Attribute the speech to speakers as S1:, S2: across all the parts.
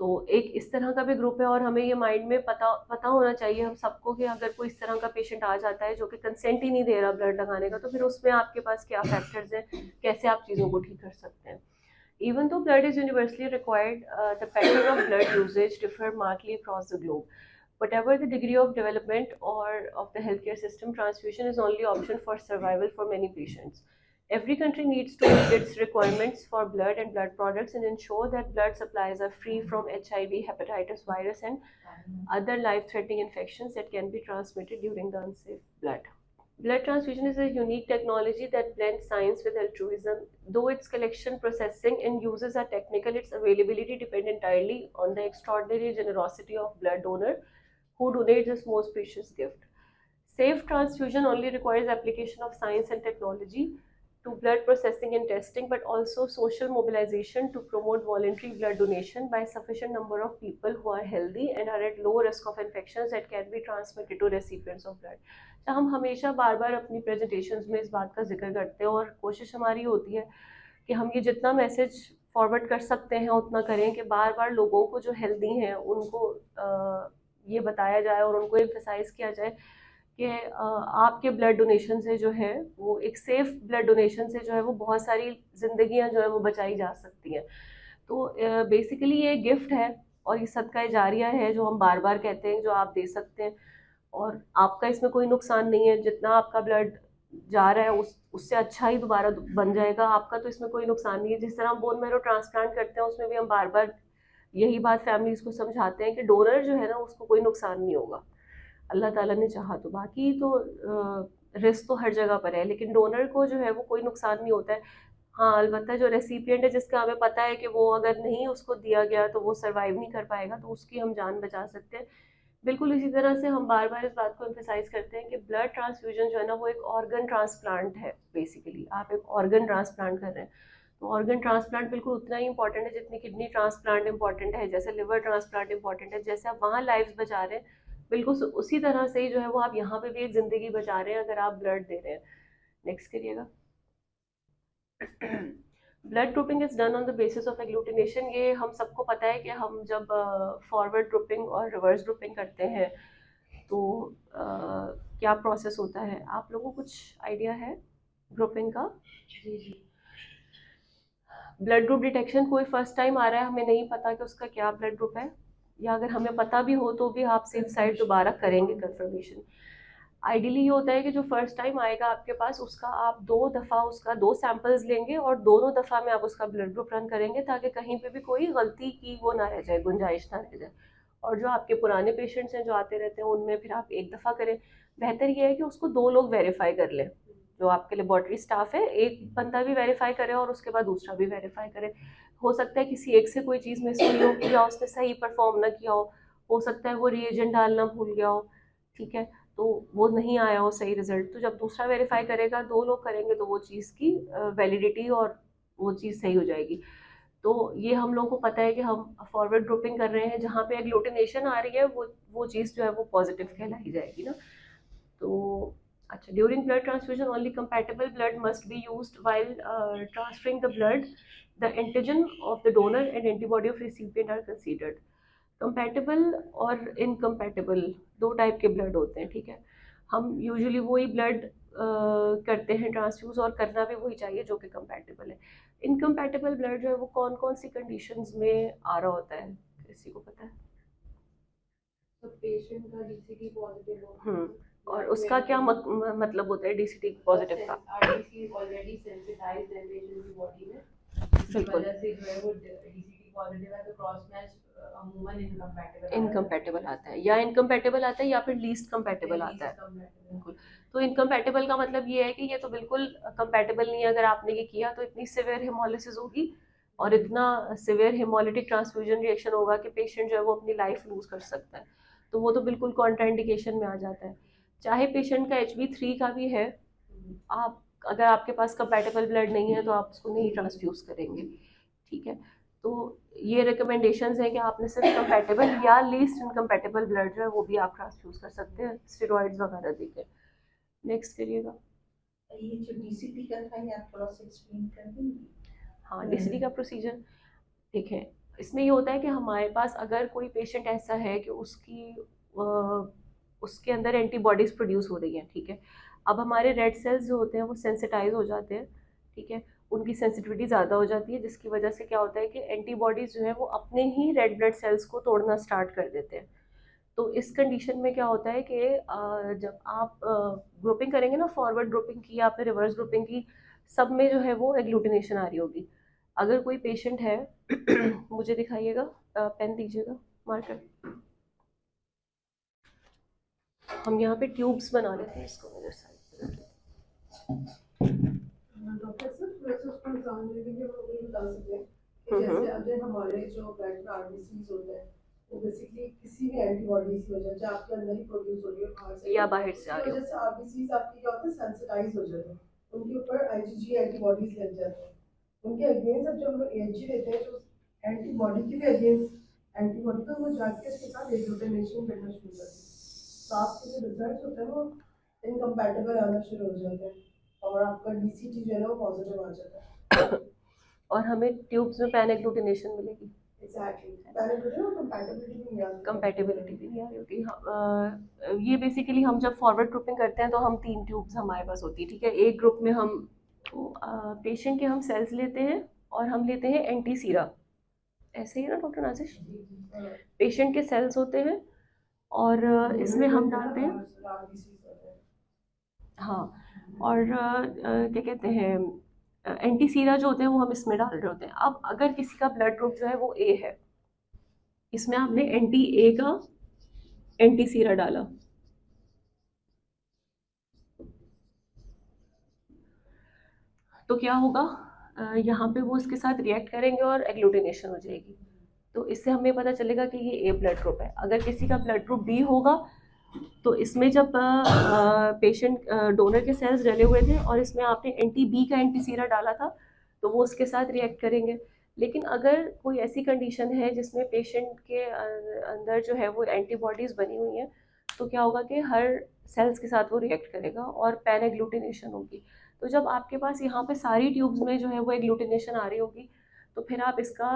S1: तो एक इस तरह का भी ग्रुप है, और हमें ये माइंड में पता होना चाहिए हम सबको कि अगर कोई इस तरह का पेशेंट आ जाता है जो कि कंसेंट ही नहीं दे रहा ब्लड लगाने का, तो फिर उसमें आपके पास क्या फैक्टर्स हैं, कैसे आप चीज़ों को ठीक कर सकते हैं। Even though blood is universally required, the pattern of blood usage differ markedly across the globe. Whatever the degree of development or of the healthcare system, transfusion is only option for survival for many patients. Every country needs to meet its requirements for blood and blood products and ensure that blood supplies are free from HIV, hepatitis virus, and other life-threatening infections that can be transmitted during the unsafe blood. Blood transfusion is a unique technology that blends science with altruism. Though its collection, processing, and uses are technical, its availability depends entirely on the extraordinary generosity of blood donor who donates his most precious gift. Safe transfusion only requires application of science and technology to blood processing and testing, but also social mobilization to promote voluntary blood donation by sufficient number of people who are healthy and are at low risk of infections that can be transmitted to recipients of blood. तो हम हमेशा बार बार अपनी presentations में इस बात का जिक्र करते हैं, और कोशिश हमारी होती है कि हम ये जितना मैसेज फॉरवर्ड कर सकते हैं उतना करें, कि बार बार लोगों को जो हेल्दी हैं उनको ये बताया जाए और उनको एम्फेसाइज किया जाए कि आपके ब्लड डोनेशन से जो है वो एक सेफ ब्लड डोनेशन से जो है वो बहुत सारी जिंदगियां जो है वो बचाई जा सकती हैं। तो बेसिकली ये गिफ्ट है और ये सदका जारिया है जो हम बार बार कहते हैं, जो आप दे सकते हैं, और आपका इसमें कोई नुकसान नहीं है। जितना आपका ब्लड जा रहा है उससे अच्छा ही दोबारा बन जाएगा आपका, तो इसमें कोई नुकसान नहीं है। जिस तरह हम बोन मैरो ट्रांसप्लांट करते हैं उसमें भी हम बार बार यही बात फैमिलीज को समझाते हैं कि डोनर जो है ना उसको कोई नुकसान नहीं होगा, अल्लाह ताला ने चाहा तो। बाकी तो रिस्क तो हर जगह पर है, लेकिन डोनर को जो है वो कोई नुकसान नहीं होता है। हाँ, अलबत्ता जो रेसिपिएंट है जिसका हमें पता है कि वो अगर नहीं उसको दिया गया तो वो सर्वाइव नहीं कर पाएगा, तो उसकी हम जान बचा सकते हैं। बिल्कुल इसी तरह से हम बार बार इस बात को एम्फेसाइज करते हैं कि ब्लड ट्रांसफ्यूजन जो है ना वो एक ऑर्गन ट्रांसप्लांट है। बेसिकली आप एक ऑर्गन ट्रांसप्लांट कर रहे हैं, तो ऑर्गन ट्रांसप्लांट बिल्कुल उतना ही इंपॉर्टेंट है जितनी किडनी ट्रांसप्लांट इंपॉर्टेंट है, जैसे लिवर ट्रांसप्लांट इंपॉर्टेंट है। जैसे आप वहाँ लाइव्स बचा रहे हैं, बिल्कुल उसी तरह से ही जो है वो आप यहाँ पे भी एक जिंदगी बचा रहे हैं अगर आप ब्लड दे रहे हैं। नेक्स्ट करिएगा। Blood grouping is done on the basis of agglutination. ये हम सबको पता है कि हम जब फॉरवर्ड ग्रुपिंग और रिवर्स ग्रुपिंग करते हैं तो क्या प्रोसेस होता है, आप लोगों को कुछ आइडिया है ग्रुपिंग का?
S2: जी जी।
S1: ब्लड ग्रुप डिटेक्शन, कोई फर्स्ट टाइम आ रहा है हमें नहीं पता कि उसका क्या ब्लड ग्रुप है, या अगर हमें पता भी हो तो भी आप सेफ साइड दोबारा करेंगे कंफर्मेशन। आइडियली ये होता है कि जो फर्स्ट टाइम आएगा आपके पास उसका आप 2 दफ़ा उसका 2 सैंपल्स लेंगे और दोनों दफ़ा में आप उसका ब्लड ग्रुप रन करेंगे, ताकि कहीं पे भी कोई गलती की वो ना रह जाए, गुंजाइश ना रह जाए। और जो आपके पुराने पेशेंट्स हैं जो आते रहते हैं उनमें फिर आप 1 दफ़ा करें। बेहतर ये है कि उसको 2 लोग वेरीफाई कर लें, जो आपके लेबॉर्ट्री स्टाफ है, एक बंदा भी वेरीफाई करे और उसके बाद दूसरा भी वेरीफाई करे। हो सकता है किसी एक से कोई चीज़ मिस हुई हो या उसने सही परफॉर्म ना किया हो सकता है वो रिएजेंट डालना भूल गया हो, ठीक है, तो वो नहीं आया हो सही रिजल्ट। तो जब दूसरा वेरीफाई करेगा, 2 लोग करेंगे, तो वो चीज़ की वैलिडिटी और वो चीज़ सही हो जाएगी। तो ये हम लोगों को पता है कि हम फॉरवर्ड ग्रुपिंग कर रहे हैं, जहाँ पे एग्लूटिनेशन आ रही है वो चीज़ जो है वो पॉजिटिव कहलाई जाएगी ना। तो अच्छा, during blood transfusion only compatible blood must be used while transferring the blood. The antigen of the donor and antibody of recipient are considered. Compatible और इनकम्पैटिबल 2 टाइप के ब्लड होते हैं, ठीक है। हम यूजुअली वही ब्लड करते हैं ट्रांसफ्यूज, और करना भी वही चाहिए जो कि कंपैटिबल है। इनकम्पैटिबल ब्लड जो है वो कौन कौन सी कंडीशंस में आ रहा होता है, किसी को पता है?
S2: तो पेशेंट का डीसीटी पॉजिटिव हो,
S1: और उसका क्या मतलब होता है डीसीटी पॉजिटिव का?
S2: आरडीसी ऑलरेडी सेंसिटाइज्ड है पेशेंट की बॉडी में,
S1: बिल्कुल
S2: वजह से जो है वो डीसीटी पॉजिटिव है, तो क्रॉस मैच अमूमन
S1: इनकम्पैटिबल आता है, या इनकम्पैटिबल आता है या फिर लीस्ट कंपैटिबल आता है। बिल्कुल। तो इनकम्पैटिबल का मतलब ये है कि ये तो बिल्कुल कंपैटिबल नहीं है। अगर आपने ये किया तो इतनी सिवियर हेमोलिसिस होगी और इतना सिवियर हेमोलिटिक ट्रांसफ्यूजन रिएक्शन होगा कि पेशेंट जो है वो अपनी लाइफ लूज कर सकता है। तो वो तो बिल्कुल कॉन्ट्राइंडिकेशन में आ जाता है। चाहे पेशेंट का HB3 का भी है, आप अगर आपके पास कंपैटिबल ब्लड नहीं है तो आप उसको नहीं ट्रांसफ्यूज करेंगे, ठीक है। तो ये रिकमेंडेशंस हैं कि आपने सिर्फ कंपैटिबल या लीस्ट इनकम्पैटिबल ब्लड जो है वो भी आप ट्रांसफ्यूज कर सकते हैं स्टेरॉइड्स वगैरह देकर। नेक्स्ट करिएगा।
S2: ये जो डीसीटी का था ये आप थोड़ा सा एक्सप्लेन कर देंगे?
S1: हाँ, डीसीटी का प्रोसीजर देखें, इसमें ये होता है कि हमारे पास अगर कोई पेशेंट ऐसा है कि उसके अंदर एंटीबॉडीज़ प्रोड्यूस हो रही हैं, ठीक है। अब हमारे रेड सेल्स जो होते हैं वो सेंसिटाइज हो जाते हैं, ठीक है। उनकी सेंसिटिविटी ज़्यादा हो जाती है, जिसकी वजह से क्या होता है कि एंटीबॉडीज़ जो है वो अपने ही रेड ब्लड सेल्स को तोड़ना स्टार्ट कर देते हैं। तो इस कंडीशन में क्या होता है कि जब आप ग्रुपिंग करेंगे ना, फॉरवर्ड ग्रुपिंग की या फिर रिवर्स ग्रुपिंग की, सब में जो है वो एग्लूटिनेशन आ रही होगी। अगर कोई पेशेंट है मुझे दिखाइएगा, पेन दीजिएगा, मार्कर। हम यहाँ पे ट्यूब्स बना लेते हैं, इसको मेरे साइड।
S2: डॉक्टर सर थोड़ा सा उसको जानने के लिए वो ये बता सकते हैं कि जैसे अगर हमारे जो ब्लड में आरबीसीज होते हैं वो बेसिकली किसी भी एंटीबॉडीज की वजह से आपके अंदर ही प्रोड्यूस हो रही है बाहर से,
S1: या बाहर से आ
S2: उसकी
S1: रही हो।
S2: वजह से आरबीसीज आपकी क्या होता है सेंसिटाइज हो जाते हैं, उनके ऊपर आईजीजी एंटीबॉडीज लग जाते हैं, उनके अगेंस्ट अब जब हम लोग एएनजी देते हैं तो एंटीबॉडी के भी अगेंस्ट एंटीबॉडी तो वो जाके उसके साथ एग्लूटिनेशन करना शुरू कर देती है, तो आपके जो रिजल्ट होते हैं वो इनकम्पैटिबल आना शुरू हो जाते हैं और आपका डीसीटी जो है ना वो पॉजिटिव आ जाता है।
S1: और हमें ट्यूब्स में पैन एग्लूटिनेशन मिलेगी।
S2: एग्जैक्टली मैंने बोला ना कंपैटिबिलिटी भी नहीं आती,
S1: कंपैटिबिलिटी भी नहीं आ रही होती। ये बेसिकली हम जब फॉरवर्ड ग्रुपिंग करते हैं तो हम 3 ट्यूब्स हमारे पास होती है, ठीक है। एक ग्रुप में हम पेशेंट के हम सेल्स लेते हैं और हम लेते हैं एंटी सीरा, ऐसे ही ना डॉक्टर नाजिश? पेशेंट के सेल्स होते हैं और इसमें हम डालते हैं, हाँ। और क्या कहते हैं, एंटी सीरा जो होते हैं वो हम इसमें डाल रहे होते हैं। अब अगर किसी का ब्लड ग्रुप जो है वो ए है, इसमें आपने एंटी ए का एंटी सीरा डाला, तो क्या होगा, यहाँ पे वो इसके साथ रिएक्ट करेंगे और एग्लूटिनेशन हो जाएगी। तो इससे हमें पता चलेगा कि ये ए ब्लड ग्रुप है। अगर किसी का ब्लड ग्रुप बी होगा तो इसमें जब पेशेंट डोनर के सेल्स डले हुए थे और इसमें आपने एंटी बी का एंटी सीरा डाला था, तो वो उसके साथ रिएक्ट करेंगे। लेकिन अगर कोई ऐसी कंडीशन है जिसमें पेशेंट के अंदर जो है वो एंटीबॉडीज़ बनी हुई हैं, तो क्या होगा कि हर सेल्स के साथ वो रिएक्ट करेगा और पैन एग्लूटिनेशन होगी। तो जब आपके पास यहाँ पे सारी ट्यूब्स में जो है वो एग्लूटिनेशन आ रही होगी, तो फिर आप इसका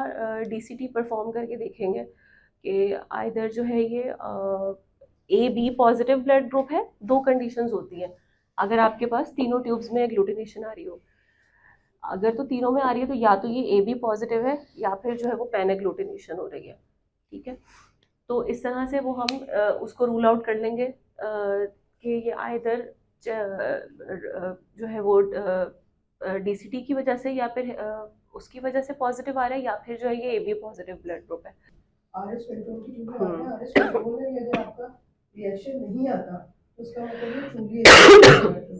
S1: डीसीटी परफॉर्म करके देखेंगे कि आइदर जो है ये A B positive blood group है। दो कंडीशंस होती हैं अगर आपके पास तीनों ट्यूब्स में एग्लूटिनेशन आ रही हो। अगर तो तीनों में आ रही है तो या तो ये ए बी पॉजिटिव है या फिर जो है वो पैन एग्लूटिनेशन हो रही है, ठीक है। तो इस तरह से वो हम उसको रूल आउट कर लेंगे कि ये आइदर जो है वो डीसीटी की वजह से या फिर उसकी वजह से पॉजिटिव आ रहा है, या फिर जो है ये A B positive blood group है।
S2: आरएस कंट्रोल की ट्यूब आते हैं, आरएस कंट्रोल में भी अगर आपका रिएक्शन नहीं आता तो उसका मतलब ये ट्रूली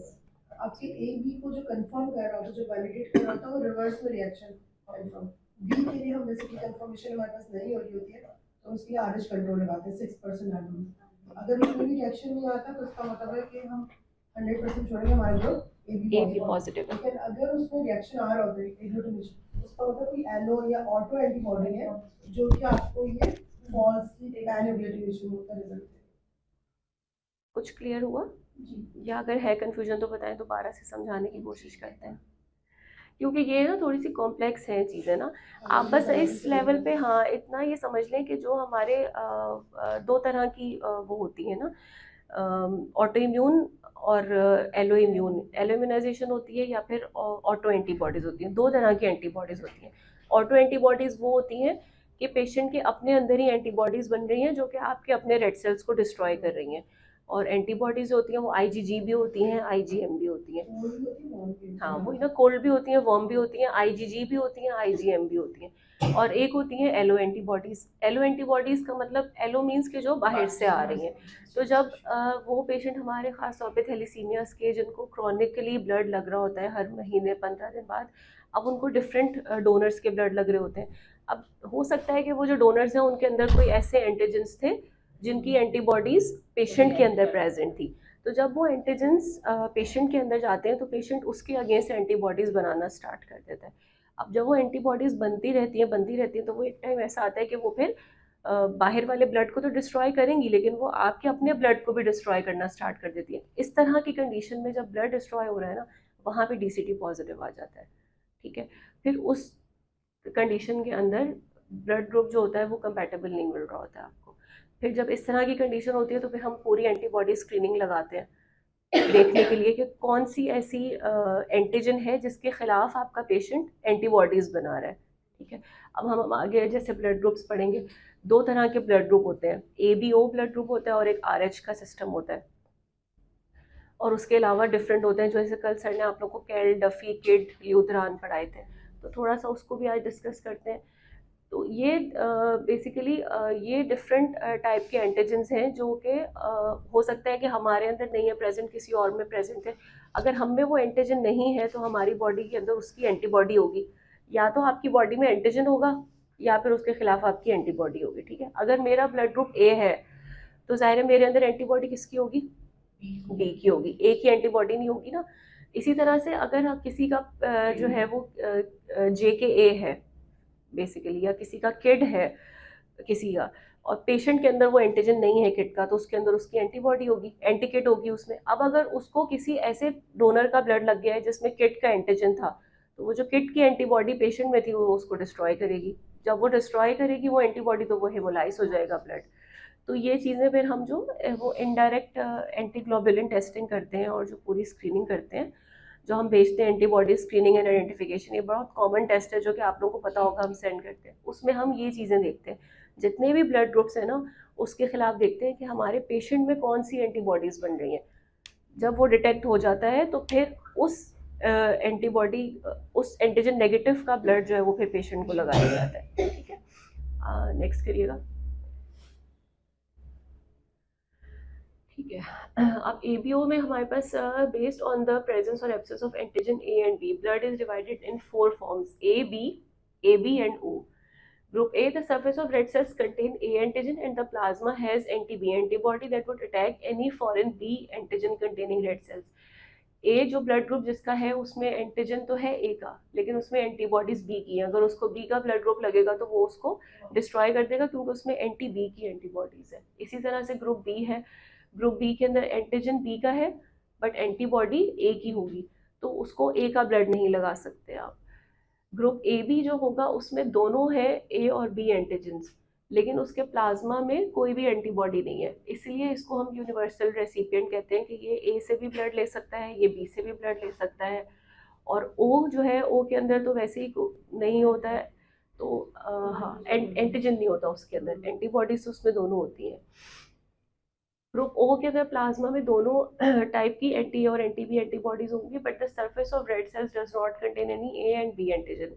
S2: आपके ए बी को जो कंफर्म कर रहा होता, जो वैलिडेट कर रहा होता, वो रिवर्स में रिएक्शन कंफर्म, बी के लिए हम बेसिकली कंफर्मेशन हमारे पास नहीं हो रही होती है तो उसके लिए आरएस कंट्रोल लगाते हैं 6% एडम। अगर उसमें भी रिएक्शन नहीं आता तो उसका मतलब है कि हम 100% छोड़ेंगे हमारे जो
S1: ए बी पॉजिटिव है।
S2: लेकिन अगर उसमें रिएक्शन आ रहा होता है एग्लूटिनेशन, उसका मतलब कोई एलो या ऑटो एंटीबॉडी है जो कि आपको ये फॉल्सली पैन एग्लूटिनेशन का रिजल्ट है।
S1: कुछ क्लियर हुआ
S2: जी,
S1: या अगर है कंफ्यूजन तो बताएं, दोबारा से समझाने की कोशिश करते हैं, क्योंकि ये ना थोड़ी सी कॉम्प्लेक्स हैं चीज़ें ना। आप बस इस लेवल पे हाँ इतना ये समझ लें कि जो हमारे दो तरह की वो होती है ना, ऑटो इम्यून और एलो इम्यून। एलो इम्यूनाइजेशन होती है या फिर ऑटो एंटीबॉडीज़ होती हैं। दो तरह की एंटीबॉडीज़ होती हैं। ऑटो एंटीबॉडीज़ वो होती हैं कि पेशेंट के अपने अंदर ही एंटीबॉडीज़ बन रही हैं जो कि आपके अपने रेड सेल्स को डिस्ट्रॉय कर रही हैं। और एंटीबॉडीज़ होती हैं वो आईजीजी भी होती हैं, आईजीएम भी होती हैं। हाँ वही ना, कोल्ड भी होती हैं, वार्म भी होती हैं, आईजीजी भी होती हैं, आईजीएम भी होती हैं। और एक होती हैं एलो एंटीबॉडीज़। एलो एंटीबॉडीज़ का मतलब एलो मीन्स के जो बाहर से आ रही हैं। तो जब वो पेशेंट हमारे ख़ास तौर पे थैलीसीमियास के जिनको क्रॉनिकली ब्लड लग रहा होता है हर महीने 15 दिन बाद, अब उनको डिफरेंट डोनर्स के ब्लड लग रहे होते हैं। अब हो सकता है कि वो जो डोनर्स हैं उनके अंदर कोई ऐसे एंटीजेंस थे जिनकी एंटीबॉडीज़ पेशेंट के अंदर प्रेजेंट थी। तो जब वो एंटीजेंस पेशेंट के अंदर जाते हैं तो पेशेंट उसके अगेंस्ट एंटीबॉडीज़ बनाना स्टार्ट कर देता है। अब जब वो एंटीबॉडीज़ बनती रहती हैं तो वो एक टाइम ऐसा आता है कि वो फिर बाहर वाले ब्लड को तो डिस्ट्रॉय करेंगी, लेकिन वो आपके अपने ब्लड को भी डिस्ट्रॉय करना स्टार्ट कर देती है। इस तरह की कंडीशन में जब ब्लड डिस्ट्रॉय हो रहा है ना, वहाँ पे डीसीटी पॉजिटिव आ जाता है, ठीक है। फिर उस कंडीशन के अंदर ब्लड ग्रुप जो होता है वो कंपैटिबल नहीं मिल रहा होता है आपको। फिर जब इस तरह की कंडीशन होती है तो फिर हम पूरी एंटीबॉडी स्क्रीनिंग लगाते हैं देखने के लिए कि कौन सी ऐसी एंटीजन है जिसके खिलाफ आपका पेशेंट एंटीबॉडीज बना रहा है। ठीक है, अब हम आगे जैसे ब्लड ग्रुप्स पढ़ेंगे। दो तरह के ब्लड ग्रुप होते हैं, ABO ब्लड ग्रुप होता है और एक RH का सिस्टम होता है। और उसके अलावा डिफरेंट होते हैं, जैसे कल सर ने आप लोग को कैल, डफी, किड, ल्यूथरान पढ़ाए थे, तो थोड़ा सा उसको भी आज डिस्कस करते हैं। तो ये बेसिकली ये डिफरेंट टाइप के एंटीजेंस हैं जो कि हो सकता है कि हमारे अंदर नहीं है प्रेजेंट, किसी और में प्रेजेंट है। अगर हम में वो एंटीजन नहीं है तो हमारी बॉडी के अंदर उसकी एंटीबॉडी होगी। या तो आपकी बॉडी में एंटीजन होगा या फिर उसके खिलाफ आपकी एंटीबॉडी होगी। ठीक है, अगर मेरा ब्लड ग्रुप A है तो जाहिर है मेरे अंदर एंटीबॉडी किसकी होगी, B की होगी। A की एंटीबॉडी नहीं होगी ना। इसी तरह से अगर किसी का जो है वो JK-A है बेसिकली, या किसी का किड है किसी का, और पेशेंट के अंदर वो एंटीजन नहीं है किड का, तो उसके अंदर उसकी एंटीबॉडी होगी, एंटी किड होगी उसमें। अब अगर उसको किसी ऐसे डोनर का ब्लड लग गया है जिसमें किड का एंटीजन था, तो वो जो किड की एंटीबॉडी पेशेंट में थी वो उसको डिस्ट्रॉय करेगी। जब वो डिस्ट्रॉय करेगी वो एंटीबॉडी, तो वो हेमोलाइज हो जाएगा ब्लड। तो ये चीज़ें फिर हम जो वो इनडायरेक्ट एंटीग्लोबुलिन टेस्टिंग करते हैं और जो पूरी स्क्रीनिंग करते हैं, जो हम भेजते हैं एंटीबॉडी स्क्रीनिंग एंड आइडेंटिफिकेशन, ये बहुत कॉमन टेस्ट है जो कि आप लोगों को पता होगा, हम सेंड करते हैं। उसमें हम ये चीज़ें देखते हैं, जितने भी ब्लड ग्रुप्स हैं ना उसके खिलाफ देखते हैं कि हमारे पेशेंट में कौन सी एंटीबॉडीज़ बन रही हैं। जब वो डिटेक्ट हो जाता है तो फिर उस एंटीबॉडी उस एंटीजन नेगेटिव का ब्लड जो है वो फिर पेशेंट को लगाया जाता है। ठीक है, नेक्स्ट करिएगा। ठीक है, अब ABO में हमारे पास बेस्ड ऑन द प्रेजेंस और absence of antigen A and B, blood is divided in 4 forms: AB and O. Group A, the surface of red cells contain A antigen and the plasma has anti-B antibody that would attack any foreign B antigen containing red cells. A जो blood group जिसका है उसमें antigen तो है A का, लेकिन उसमें antibodies B की है। अगर उसको B का ब्लड ग्रुप लगेगा तो वो उसको डिस्ट्रॉय कर देगा क्योंकि उसमें एंटी-B की एंटीबॉडीज है। इसी तरह से ग्रुप B है, ग्रुप बी के अंदर एंटीजन बी का है बट एंटीबॉडी ए की होगी, तो उसको ए का ब्लड नहीं लगा सकते आप। ग्रुप ए बी जो होगा उसमें दोनों है ए और बी एंटीजन्स, लेकिन उसके प्लाज्मा में कोई भी एंटीबॉडी नहीं है, इसलिए इसको हम यूनिवर्सल रेसिपिएंट कहते हैं कि ये ए से भी ब्लड ले सकता है, ये बी से भी ब्लड ले सकता है। और ओ जो है, ओ के अंदर तो वैसे ही नहीं होता है, तो हाँ एंटीजन नहीं होता उसके अंदर, एंटीबॉडीज उसमें दोनों होती हैं। ग्रुप ओ के अंदर प्लाज्मा में दोनों टाइप की एंटी और एंटी बी एंटीबॉडीज होंगी, but the surface of red cells does not contain any A and B antigen.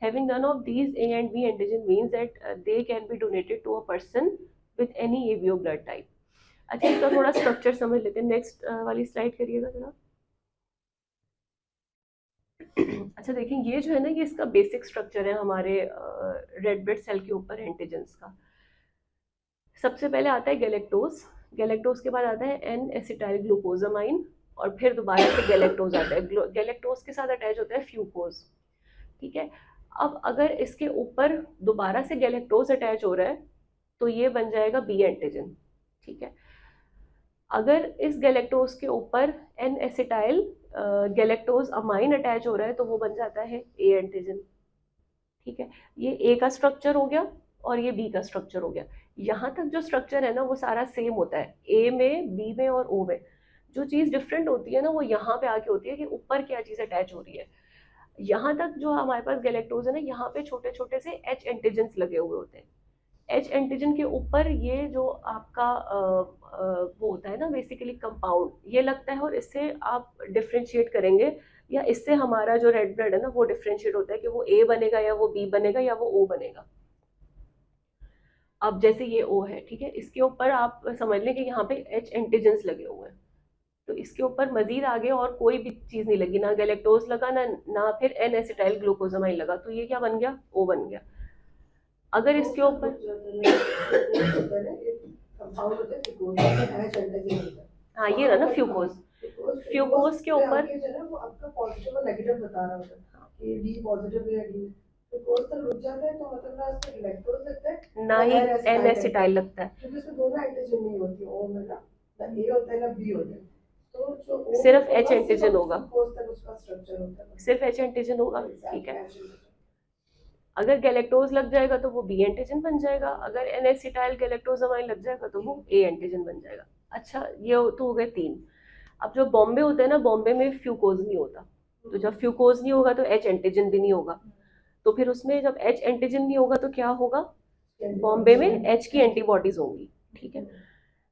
S1: Having none of these A and B antigen means that they can be donated to a person with any ABO blood type. अच्छा, इसका थोड़ा structure समझ लेते हैं। Next वाली slide करिएगा जरा। अच्छा देखें, ये जो है ना, ये इसका बेसिक स्ट्रक्चर है हमारे रेड ब्लड सेल के ऊपर एंटीजेंस का। सबसे पहले आता है गैलेक्टोज, गैलेक्टोज के बाद आता है एन एसिटाइल ग्लूकोजामाइन, और फिर दोबारा से गैलेक्टोज आता है। गैलेक्टोज के साथ अटैच होता है फ्यूकोज। ठीक है, अब अगर इसके ऊपर दोबारा से गैलेक्टोज अटैच हो रहा है तो ये बन जाएगा बी एंटीजन। ठीक है, अगर इस गैलेक्टोज के ऊपर N acetyl galactose amine attach हो रहा है तो वो बन जाता है ए एंटीजन। ठीक है, ये ए का स्ट्रक्चर हो गया और ये बी का स्ट्रक्चर हो गया। यहाँ तक जो स्ट्रक्चर है ना वो सारा सेम होता है, ए में, बी में और ओ में। जो चीज़ डिफरेंट होती है ना वो यहाँ पे आके होती है कि ऊपर क्या चीज़ अटैच हो रही है। यहाँ तक जो हमारे पास गैलेक्टोज है ना, यहाँ पे छोटे छोटे से एच एंटीजन्स लगे हुए होते हैं। एच एंटीजन के ऊपर ये जो आपका वो होता है ना बेसिकली कंपाउंड, ये लगता है, और इससे आप डिफ्रेंशिएट करेंगे, या इससे हमारा जो रेड ब्लड है ना वो डिफ्रेंशिएट होता है कि वो ए बनेगा या वो बी बनेगा या वो ओ बनेगा। अब जैसे ये ओ है, ठीक है, इसके ऊपर आप समझ लें कि यहाँ पे एच एंटीजन्स लगे हुए हैं, तो इसके ऊपर मजीद आगे और कोई भी चीज़ नहीं लगी, ना गैलेक्टोज लगा ना फिर एन एसिटाइल ग्लूकोजामाइन लगा, तो ये क्या बन गया, ओ बन गया। अगर इसके ऊपर हाँ ये रहा ना फ्यूकोज, फ्यूकोज के ऊपर
S2: वो आपका पॉजिटिव और नेगेटिव बता रहा होता है कि डी पॉजिटिव है या डी, फ्यूकोज तक रुक जाता है तो मतलब ना इसमें इलेक्ट्रॉन लगता है
S1: ना ही एन एसिटाइल लगता है,
S2: क्योंकि इसमें दोनों एंटीजन नहीं होती, ओ में ना ए होता है ना बी होता है, तो जो
S1: सिर्फ एच एंटीजन होगा,
S2: फ्यूकोज तक उसका स्ट्रक्चर होता है,
S1: सिर्फ एच एंटीजन होगा। ठीक है, अगर गैलेक्टोज लग जाएगा तो वो बी एंटीजन बन जाएगा, अगर एन एसिटाइल गैलेक्टोजामाइन लग जाएगा तो वो ए एंटीजन बन जाएगा। अच्छा, ये तो हो गए तीन। अब जो बॉम्बे होता है ना, बॉम्बे में फ्यूकोज नहीं होता, तो जब फ्यूकोज नहीं होगा तो एच एंटीजन भी नहीं होगा। तो फिर उसमें जब एच एंटीजन नहीं होगा तो क्या होगा, बॉम्बे में एच की एंटीबॉडीज होंगी, ठीक है,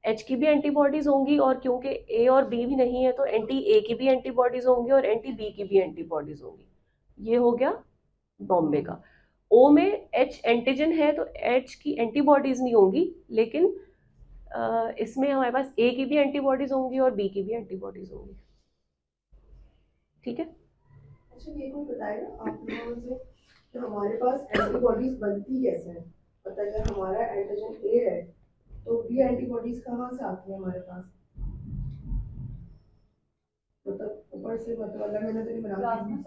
S1: एच की भी एंटीबॉडीज होंगी, और क्योंकि ए और बी भी नहीं है तो एंटी ए की भी एंटीबॉडीज होंगी और एंटी बी की भी एंटीबॉडीज होंगी। ये हो गया बॉम्बे का। ओ में एच एंटीजन है तो एच की एंटीबॉडीज नहीं होंगी, लेकिन इसमें हमारे पास ए की भी एंटीबॉडीज होंगी और बी की भी एंटीबॉडीज होंगी, ठीक है।
S2: अच्छा, ये कोई बताएगा आप लोगों से कि हमारे पास एंटीबॉडीज बनती कैसे हैं? पता अगर हमारा एंटीजन ए है तो बी एंटीबॉडीज कहाँ से आती है हमारे पास? मतलब ऊपर से, मतलब अल्लाह मैंने तो नहीं बना दी।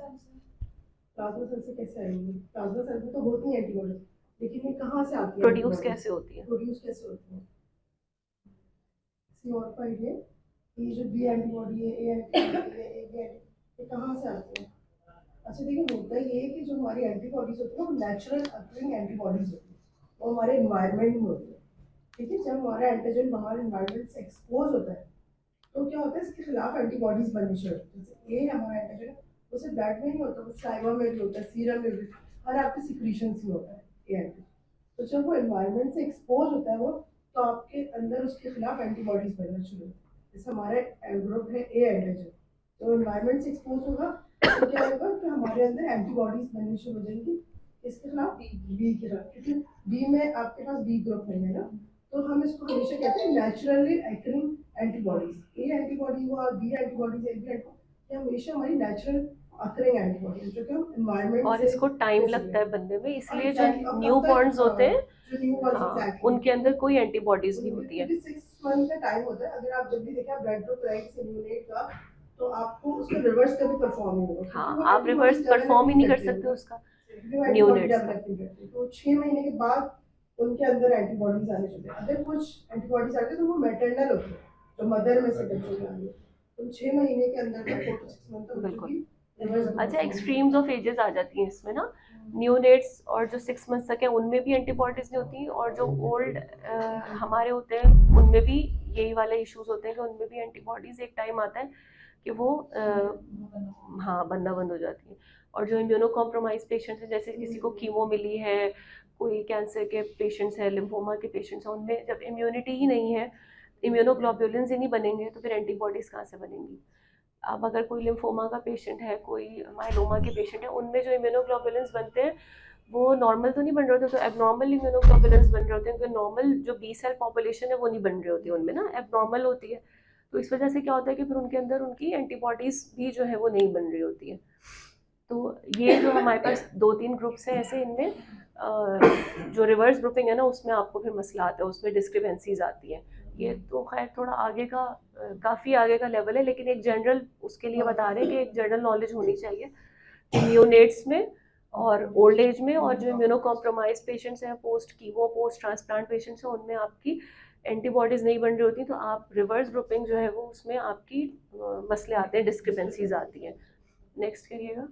S2: प्लाज्मा सेल से कैसे आएंगी? प्लाज्मा सेल में तो होती है एंटीबॉडीज, लेकिन ये कहाँ से आती है?
S1: प्रोड्यूस कैसे होती है?
S2: प्रोड्यूस कैसे होती है? किसी और का आइडिया? ये जो बी एंटीबॉडी है, ए एंटीबॉडी है, ए बी एंटी, ये कहाँ से आती है? अच्छा देखिए, होता ये है कि जो हमारी एंटीबॉडीज होती है वो नेचुरल अकरिंग एंटीबॉडीज होती है, वो हमारे इन्वायरमेंट में होती है, ठीक है। जब हमारा एंटीजन बाहर इन्वायरमेंट से एक्सपोज होता है तो क्या होता है, इसके खिलाफ एंटीबॉडीज बननी शुरू होती है। जैसे ये हमारा एंटीजन, वो सिर्फ ब्लड में नहीं होता, वो साइवा में भी होता है, सीरम में भी, हर आपके सिक्रीशंस में होता है ये एंटीजन। तो जब वो एनवायरनमेंट से एक्सपोज होता है वो, तो आपके अंदर उसके खिलाफ एंटीबॉडीज बनना शुरू होती है। जैसे हमारा ग्रुप है ए एंटीजन, तो एनवायरनमेंट से एक्सपोज होगा तो क्या होगा कि हमारे अंदर एंटीबॉडीज बननी शुरू हो जाएंगी इसके खिलाफ, बी के खिलाफ, क्योंकि बी में आपके पास बी ग्रुप नहीं है ना, तो हम इसको हमेशा कहते हैं naturally occurring antibodies. A antibody हुआ, B antibodies, A B antibody, ये हमेशा हमारी नेचुरल अकरिंग एंटीबॉडीज जो कि हम एनवायरनमेंट
S1: और
S2: से
S1: इसको टाइम
S2: ले
S1: लगता है बनने में,
S2: सकते हैं।
S1: इसलिए जो
S2: एग्जैक्टली, अब
S1: न्यू
S2: कब
S1: बॉर्न्स होते हैं,
S2: तक जो न्यू बॉर्न्स,
S1: हाँ,
S2: एग्जैक्टली,
S1: उनके अंदर कोई एंटीबॉडीज नहीं होती है।
S2: 6 मंथ का टाइम होता है। अगर आप जब भी देखें ब्लड ग्रुप राइट से न्यूनेट का, तो आपको उसका रिवर्स कभी परफॉर्म नहीं होगा,
S1: हाँ,
S2: क्योंकि वो
S1: आप रिवर्स
S2: एंटीबॉडीज
S1: परफॉर्म ही
S2: डेवलप
S1: नहीं कर
S2: करते
S1: सकते
S2: हैं,
S1: उसका
S2: क्योंकि वो एंटीबॉडी
S1: न्यूनेट्स का।
S2: डेवलप नहीं करते, तो 6 महीने के बाद उनके अंदर एंटीबॉडीज आने चाहिए। अगर कुछ एंटीबॉडीज आती है तो वो मैटरनल होती है, जो मदर में से बच्चों में आती है, तो 6 महीने के अंदर 4 to 6 मंथ तक
S1: बिल्कुल।
S2: चूंकि रिवर्स
S1: अच्छा, एक्सट्रीम्स ऑफ एजेस आ जाती हैं इसमें ना, न्यूनेट्स और जो 6 मंथ्स तक है उनमें भी एंटीबॉडीज नहीं होती, और जो ओल्ड हमारे होते हैं उनमें भी यही वाले इश्यूज होते हैं कि उनमें भी एंटीबॉडीज एक टाइम आता है कि वो हाँ, बनना बंद हो जाती है। और जो इम्यूनो कॉम्प्रोमाइज पेशेंट्स हैं, जैसे किसी को कीमो मिली है, कोई कैंसर के पेशेंट्स हैं, लिम्फोमा के पेशेंट्स हैं, उनमें जब इम्यूनिटी ही नहीं है, इम्यूनोग्लोब्युलिन्स ही नहीं बनेंगे, तो फिर एंटीबॉडीज कहाँ से बनेंगी? अब अगर कोई लिम्फोमा का पेशेंट है, कोई माइलोमा के पेशेंट है, उनमें जो इम्यूनोग्लोबुलिन्स बनते हैं वो नॉर्मल तो नहीं बन रहे होते, तो एबनॉर्मल इम्यूनोग्लोबुलिन्स बन रहे होते हैं, क्योंकि नॉर्मल जो बी सेल पॉपुलेशन है वो नहीं बन रही होती है उनमें ना, एबनॉर्मल होती है। तो इस वजह से क्या होता है कि फिर उनके अंदर उनकी एंटीबॉडीज भी जो है वो नहीं बन रही होती है। तो ये जो हमारे पास 2-3 ग्रुप्स हैं ऐसे, इनमें जो रिवर्स ग्रुपिंग है ना, उसमें आपको फिर मसला आता है, उसमें डिस्क्रिपेंसीज आती हैं। ये तो खैर थोड़ा आगे का, काफ़ी आगे का लेवल है, लेकिन एक जनरल उसके लिए बता रहे हैं कि एक जनरल नॉलेज होनी चाहिए कि न्यूनेट्स में और ओल्ड एज में, और जो इम्यूनो कॉम्प्रोमाइज पेशेंट्स हैं, post chemo post transplant patients हैं, उनमें आपकी एंटीबॉडीज नहीं बन रही होती, तो आप रिवर्स ग्रुपिंग जो है वो उसमें आपकी मसले आते हैं, डिस्क्रिपेंसीज आती हैं। नेक्स्ट करिएगा।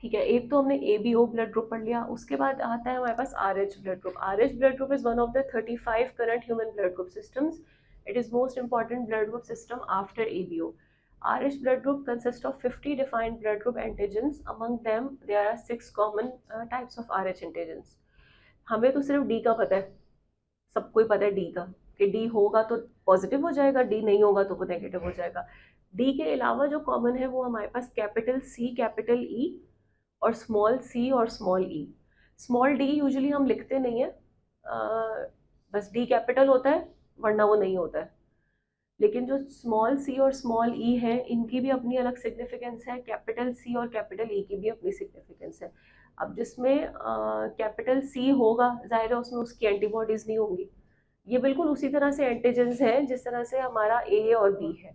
S1: ठीक है, एक तो हमने A B O blood group पढ़ लिया, उसके बाद आता है हमारे पास R H blood group. R H blood group is one of the 35 current human blood group systems. It is most important blood group system after ABO. RH blood group consists of 50 defined blood group antigens. Among them, there are 6 common types of RH antigens. हमें तो सिर्फ D का पता है, सबको ही पता है D का, कि डी होगा तो पॉजिटिव हो जाएगा, डी नहीं होगा तो वो नेगेटिव हो जाएगा। डी के अलावा जो कॉमन है वो हमारे पास कैपिटल सी, कैपिटल ई और स्मॉल सी और स्मॉल ई। स्मॉल डी यूजुअली हम लिखते नहीं है, बस डी कैपिटल होता है, वरना वो नहीं होता है। लेकिन जो स्मॉल सी और स्मॉल ई है, इनकी भी अपनी अलग सिग्निफिकेंस है, कैपिटल सी और कैपिटल ई की भी अपनी सिग्निफिकेंस है। अब जिसमें कैपिटल सी होगा, जाहिर है उसमें उसकी एंटीबॉडीज नहीं होंगी। ये बिल्कुल उसी तरह से एंटीजेंस हैं जिस तरह से हमारा ए और बी है।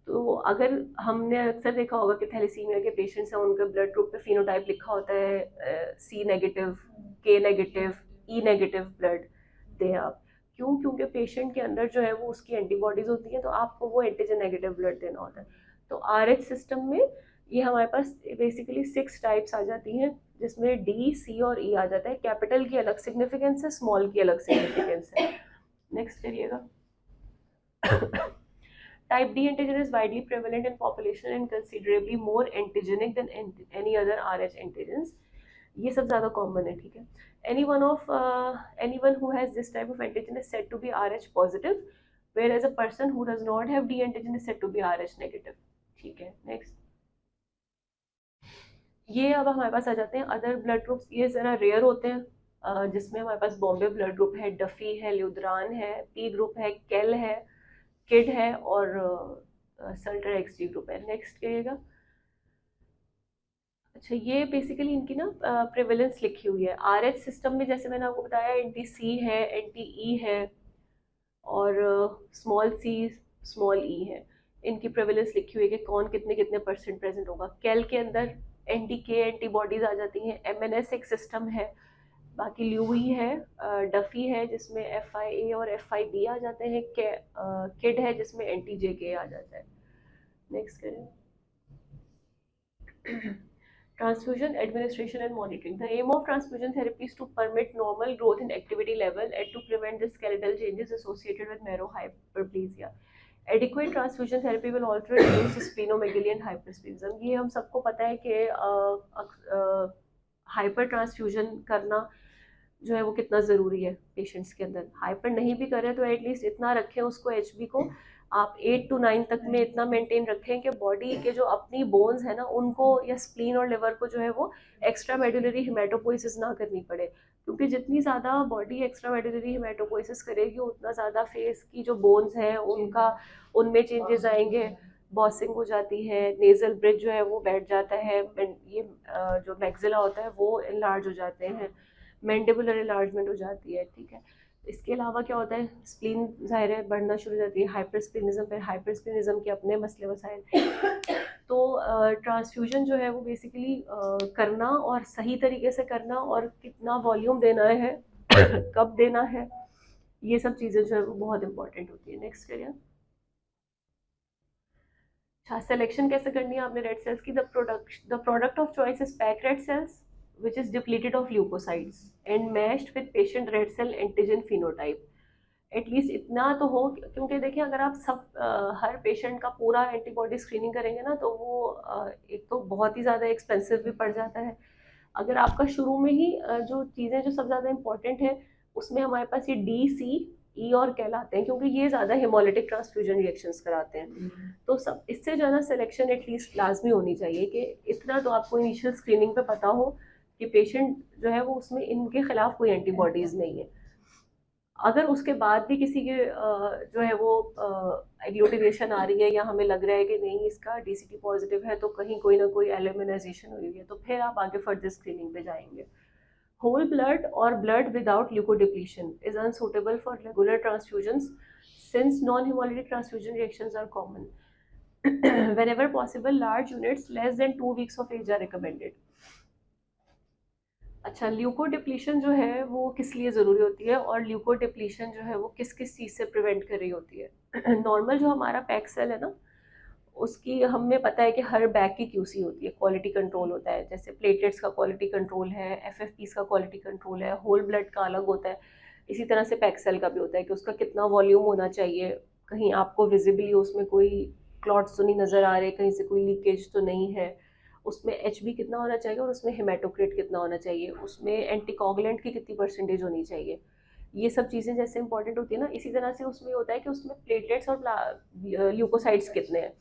S1: तो अगर हमने अक्सर देखा होगा कि थैलेसीमिया के पेशेंट्स हैं, उनके ब्लड ग्रुप पे फिनोटाइप लिखा होता है सी नेगेटिव, के नेगेटिव, ई नेगेटिव ब्लड दें आप। क्यों? क्योंकि पेशेंट के अंदर जो है वो उसकी एंटीबॉडीज होती हैं, तो आपको वो एंटीजन नेगेटिव ब्लड देना होता है। तो आरएच सिस्टम में ये हमारे पास बेसिकली 6 टाइप्स आ जाती हैं, जिसमें डी, सी और ई आ जाता है। कैपिटल की अलग सिग्निफिकेंस है, स्मॉल की अलग सिग्निफिकेंस है। नेक्स्ट करिएगा। Type D antigen is widely prevalent in population and considerably more antigenic than any other Rh antigens. ये सब ज़्यादा कॉमन है, ठीक है। Anyone who has this type of antigen is said to be Rh positive, whereas a person who does not have D antigen is said to be Rh negative, ठीक है। Next, ये अब हमारे पास आ जाते हैं अदर ब्लड ग्रुप्स। ये ज़रा rare होते हैं, जिसमें हमारे पास बॉम्बे ब्लड ग्रुप है, डफी है, ल्यूद्रान है, पी ग्रुप है, केल है, किड है और सल्टर एक्सजी ग्रुप है। नेक्स्ट करिएगा। अच्छा, ये बेसिकली इनकी ना प्रेवलेंस लिखी हुई है। आरएच सिस्टम में जैसे मैंने आपको बताया, एंटी सी है, एंटी ई है और स्मॉल सी, स्मॉल ई है। इनकी प्रेवलेंस लिखी हुई है कि कौन कितने कितने परसेंट प्रेजेंट होगा। कैल के अंदर एंटी के एंटीबॉडीज आ जाती हैं। एमएनएस एक सिस्टम है, बाकी ल्यूई है, डफी है जिसमें एफ आई ए और एफ आई बी आ जाते हैं, किड है जिसमें एंटी जे के आ जाता है। नेक्स्ट करें। Transfusion administration and monitoring. The aim of transfusion therapy is to permit normal growth in activity level and to prevent the skeletal changes associated with marrow hyperplasia. Adequate transfusion therapy will also reduce splenomegaly and hypersplenism. ये हम सबको पता है कि hyper transfusion करना जो है वो कितना ज़रूरी है पेशेंट्स के अंदर। हाइपर नहीं भी करें तो एटलीस्ट इतना रखें उसको, एचबी को आप 8 to 9 तक में इतना मेंटेन रखें कि बॉडी के जो अपनी बोन्स है ना उनको या स्प्लीन और लिवर को जो है वो एक्स्ट्रा मेडुलरी हेमेटोपोइसिस ना करनी पड़े, क्योंकि जितनी ज़्यादा बॉडी एक्स्ट्रा मेडुलरी हेमेटोपोइसिस करेगी उतना ज़्यादा फेस की जो बोन्स हैं उनका उनमें चेंजेस आएंगे, बॉसिंग हो जाती है, नेजल ब्रिज जो है वो बैठ जाता है, ये जो मैक्सिला होता है वो इनलार्ज हो जाते हैं, मैंडिबुलर इलार्जमेंट हो जाती है, ठीक है। इसके अलावा क्या होता है, स्प्लीन ज़ाहिर है बढ़ना शुरू हो जाती है, हाइपरस्प्लीनिज्म पे, हाइपरस्प्लीनिज्म के अपने मसले मसाइल। तो ट्रांसफ्यूजन जो है वो बेसिकली करना और सही तरीके से करना और कितना वॉल्यूम देना है कब देना है, ये सब चीज़ें जो है वो बहुत इंपॉर्टेंट होती है। नेक्स्ट करिए। अच्छा, सिलेक्शन कैसे करनी है आपने रेड सेल्स की। The product of choice is pack red cells which is depleted of leukocytes and matched with patient red cell antigen phenotype. At least इतना तो हो, क्योंकि देखिए अगर आप हर पेशेंट का पूरा एंटीबॉडी स्क्रीनिंग करेंगे ना तो वो एक तो बहुत ही ज़्यादा एक्सपेंसिव भी पड़ जाता है। अगर आपका शुरू में ही जो चीज़ें जो सबसे ज़्यादा इंपॉर्टेंट है उसमें हमारे पास ये डी, सी, ई और कहलाते हैं, क्योंकि ये ज़्यादा हेमोलिटिक ट्रांसफ्यूजन रिएक्शंस कराते हैं। तो सब इससे जो है ना सिलेक्शन एटलीस्ट लाजमी होनी चाहिए कि इतना तो आपको इनिशियल स्क्रीनिंग पे पता हो कि पेशेंट जो है वो उसमें इनके खिलाफ कोई एंटीबॉडीज़ नहीं है। अगर उसके बाद भी किसी के जो है वो एग्लूटिनेशन आ रही है या हमें लग रहा है कि नहीं इसका डीसीटी पॉजिटिव है तो कहीं कोई ना कोई एलिमिनाइजेशन हुई है, तो फिर आप आगे फर्दर स्क्रीनिंग पे जाएंगे। होल ब्लड और blood without leukodepletion is unsuitable for regular transfusions since non hemolytic transfusion reactions are common. whenever possible large units less than 2 weeks of age are recommended. अच्छा, ल्यूकोडिप्लीशन जो है वो किस लिए ज़रूरी होती है और ल्यूकोडिप्लीशन जो है वो किस किस चीज़ से प्रिवेंट कर रही होती है। नॉर्मल जो हमारा पैक सेल है ना उसकी हमें पता है कि हर बैग की क्यूसी होती है, क्वालिटी कंट्रोल होता है, जैसे प्लेटलेट्स का क्वालिटी कंट्रोल है, एफएफपीस का क्वालिटी कंट्रोल है, होल ब्लड का अलग होता है। इसी तरह से पैक सेल का भी होता है कि उसका कितना वॉल्यूम होना चाहिए, कहीं आपको विजिबली उसमें कोई क्लॉट्स तो नहीं नज़र आ रहे, कहीं से कोई लीकेज तो नहीं है, उसमें एचबी कितना होना चाहिए और उसमें हेमेटोक्रिट कितना होना चाहिए, उसमें एंटीकोगुलेंट की कितनी परसेंटेज होनी चाहिए। ये सब चीज़ें जैसे इंपॉर्टेंट होती है ना, इसी तरह से उसमें होता है कि उसमें प्लेटलेट्स और ल्यूकोसाइट्स कितने हैं।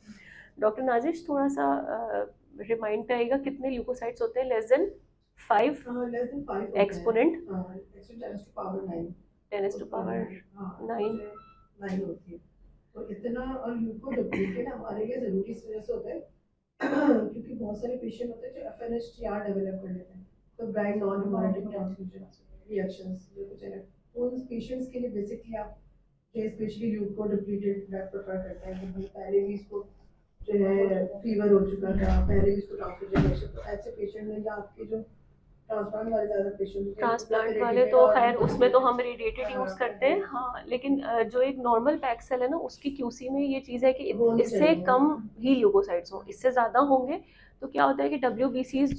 S1: डॉक्टर नाजिश थोड़ा सा रिमाइंड करेगा कितने ल्यूकोसाइट्स होते हैं। Less than 5 exponent 10 to power 9
S2: होती है। तो इतना और ल्यूकोडिप्लीशन हमारे लिए जरूरी इस वजह से होता है क्योंकि बहुत सारे पेशेंट होते हैं जो एफएनएचटीआर डेवलप कर लेते हैं, तो ब्राइन नॉन हेमोलिटिक ट्रांसफ्यूजन रिएक्शंस जो कुछ है उन पेशेंट्स के लिए बेसिकली आप जो स्पेशली ल्यूकोडिप्लीटेड ब्लड प्रेफर करते हैं कि पहले भी इसको जो है फीवर हो चुका था, पहले भी इसको ट्रांसफ्यूजन रिएक्शन, तो ऐसे पेशेंट में या आपके जो ट्रांसप्लांट वाले ज़्यादा पेशेंट
S1: ट्रांसप्लांट वाले तो खैर उसमें तो हम रेडिएटेड यूज करते हैं, हाँ, लेकिन जो एक नॉर्मल पैक सेल है ना उसकी क्यूसी में ये चीज़ है कि इससे कम ही ल्यूकोसाइट्स हों, इससे ज़्यादा होंगे तो क्या होता है कि WBCs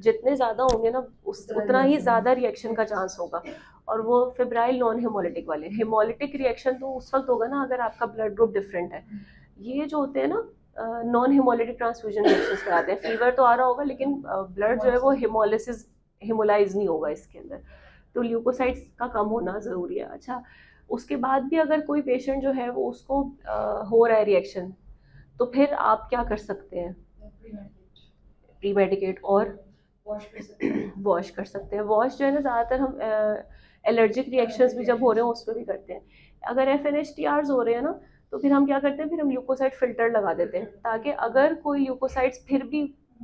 S1: जितने ज़्यादा होंगे ना उतना ही ज़्यादा रिएक्शन का चांस होगा। और वो फिब्राइल नॉन हेमोलिटिक वाले, हेमोलिटिक रिएक्शन तो उस वक्त होगा ना अगर आपका ब्लड ग्रुप डिफरेंट है। ये जो होते हैं ना नॉन हेमोलिटिक ट्रांसफ्यूजन रिएक्शंस कराते हैं, फीवर तो आ रहा होगा लेकिन ब्लड जो है वो हेमोलिसिस हेमोलाइज नहीं होगा इसके अंदर, तो ल्यूकोसाइट्स का कम होना ज़रूरी है। अच्छा, उसके बाद भी अगर कोई पेशेंट जो है वो उसको हो रहा है रिएक्शन, तो फिर आप क्या कर सकते हैं? प्री मेडिकेट और वॉश कर सकते हैं। वॉश जो है ना ज़्यादातर हम एलर्जिक रिएक्शंस भी जब हो रहे हैं उसमें भी करते हैं। अगर FNHTRs हो रहे हैं ना तो फिर हम क्या करते हैं, फिर हम ल्यूकोसाइट फिल्टर लगा देते हैं ताकि अगर कोई ल्यूकोसाइट्स फिर भी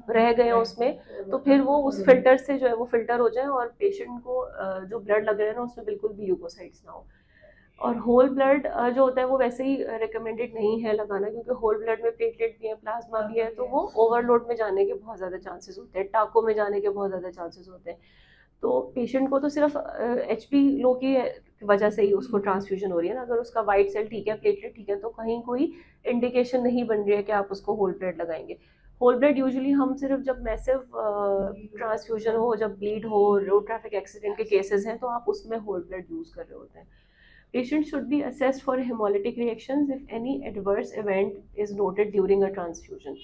S1: रह गए हैं उसमें तो फिर वो उस फिल्टर से जो है वो फिल्टर हो जाए और पेशेंट को जो ब्लड लग रहा है ना उसमें बिल्कुल भी ल्यूकोसाइट्स ना हो। और होल ब्लड जो होता है वो वैसे ही रिकमेंडेड नहीं है लगाना, क्योंकि होल ब्लड में प्लेटलेट भी है, प्लाज्मा भी है, तो वो ओवरलोड में जाने के बहुत ज़्यादा चांसेस होते हैं, टाको में जाने के बहुत ज़्यादा चांसेस होते हैं। तो पेशेंट को तो सिर्फ HP लो की वजह से ही उसको ट्रांसफ्यूजन हो रही है ना, अगर उसका वाइट सेल ठीक है, प्लेटलेट ठीक है, तो कहीं कोई इंडिकेशन नहीं बन रही है कि आप उसको होल ब्लड लगाएंगे। होल ब्लड यूजुअली हम सिर्फ जब मैसिव ट्रांसफ्यूजन हो, जब ब्लीड हो, रोड ट्रैफिक एक्सीडेंट के केसेस हैं, तो आप उसमें होल ब्लड यूज़ कर रहे होते हैं। Patient should be assessed for hemolytic reactions if any adverse event is noted during a transfusion.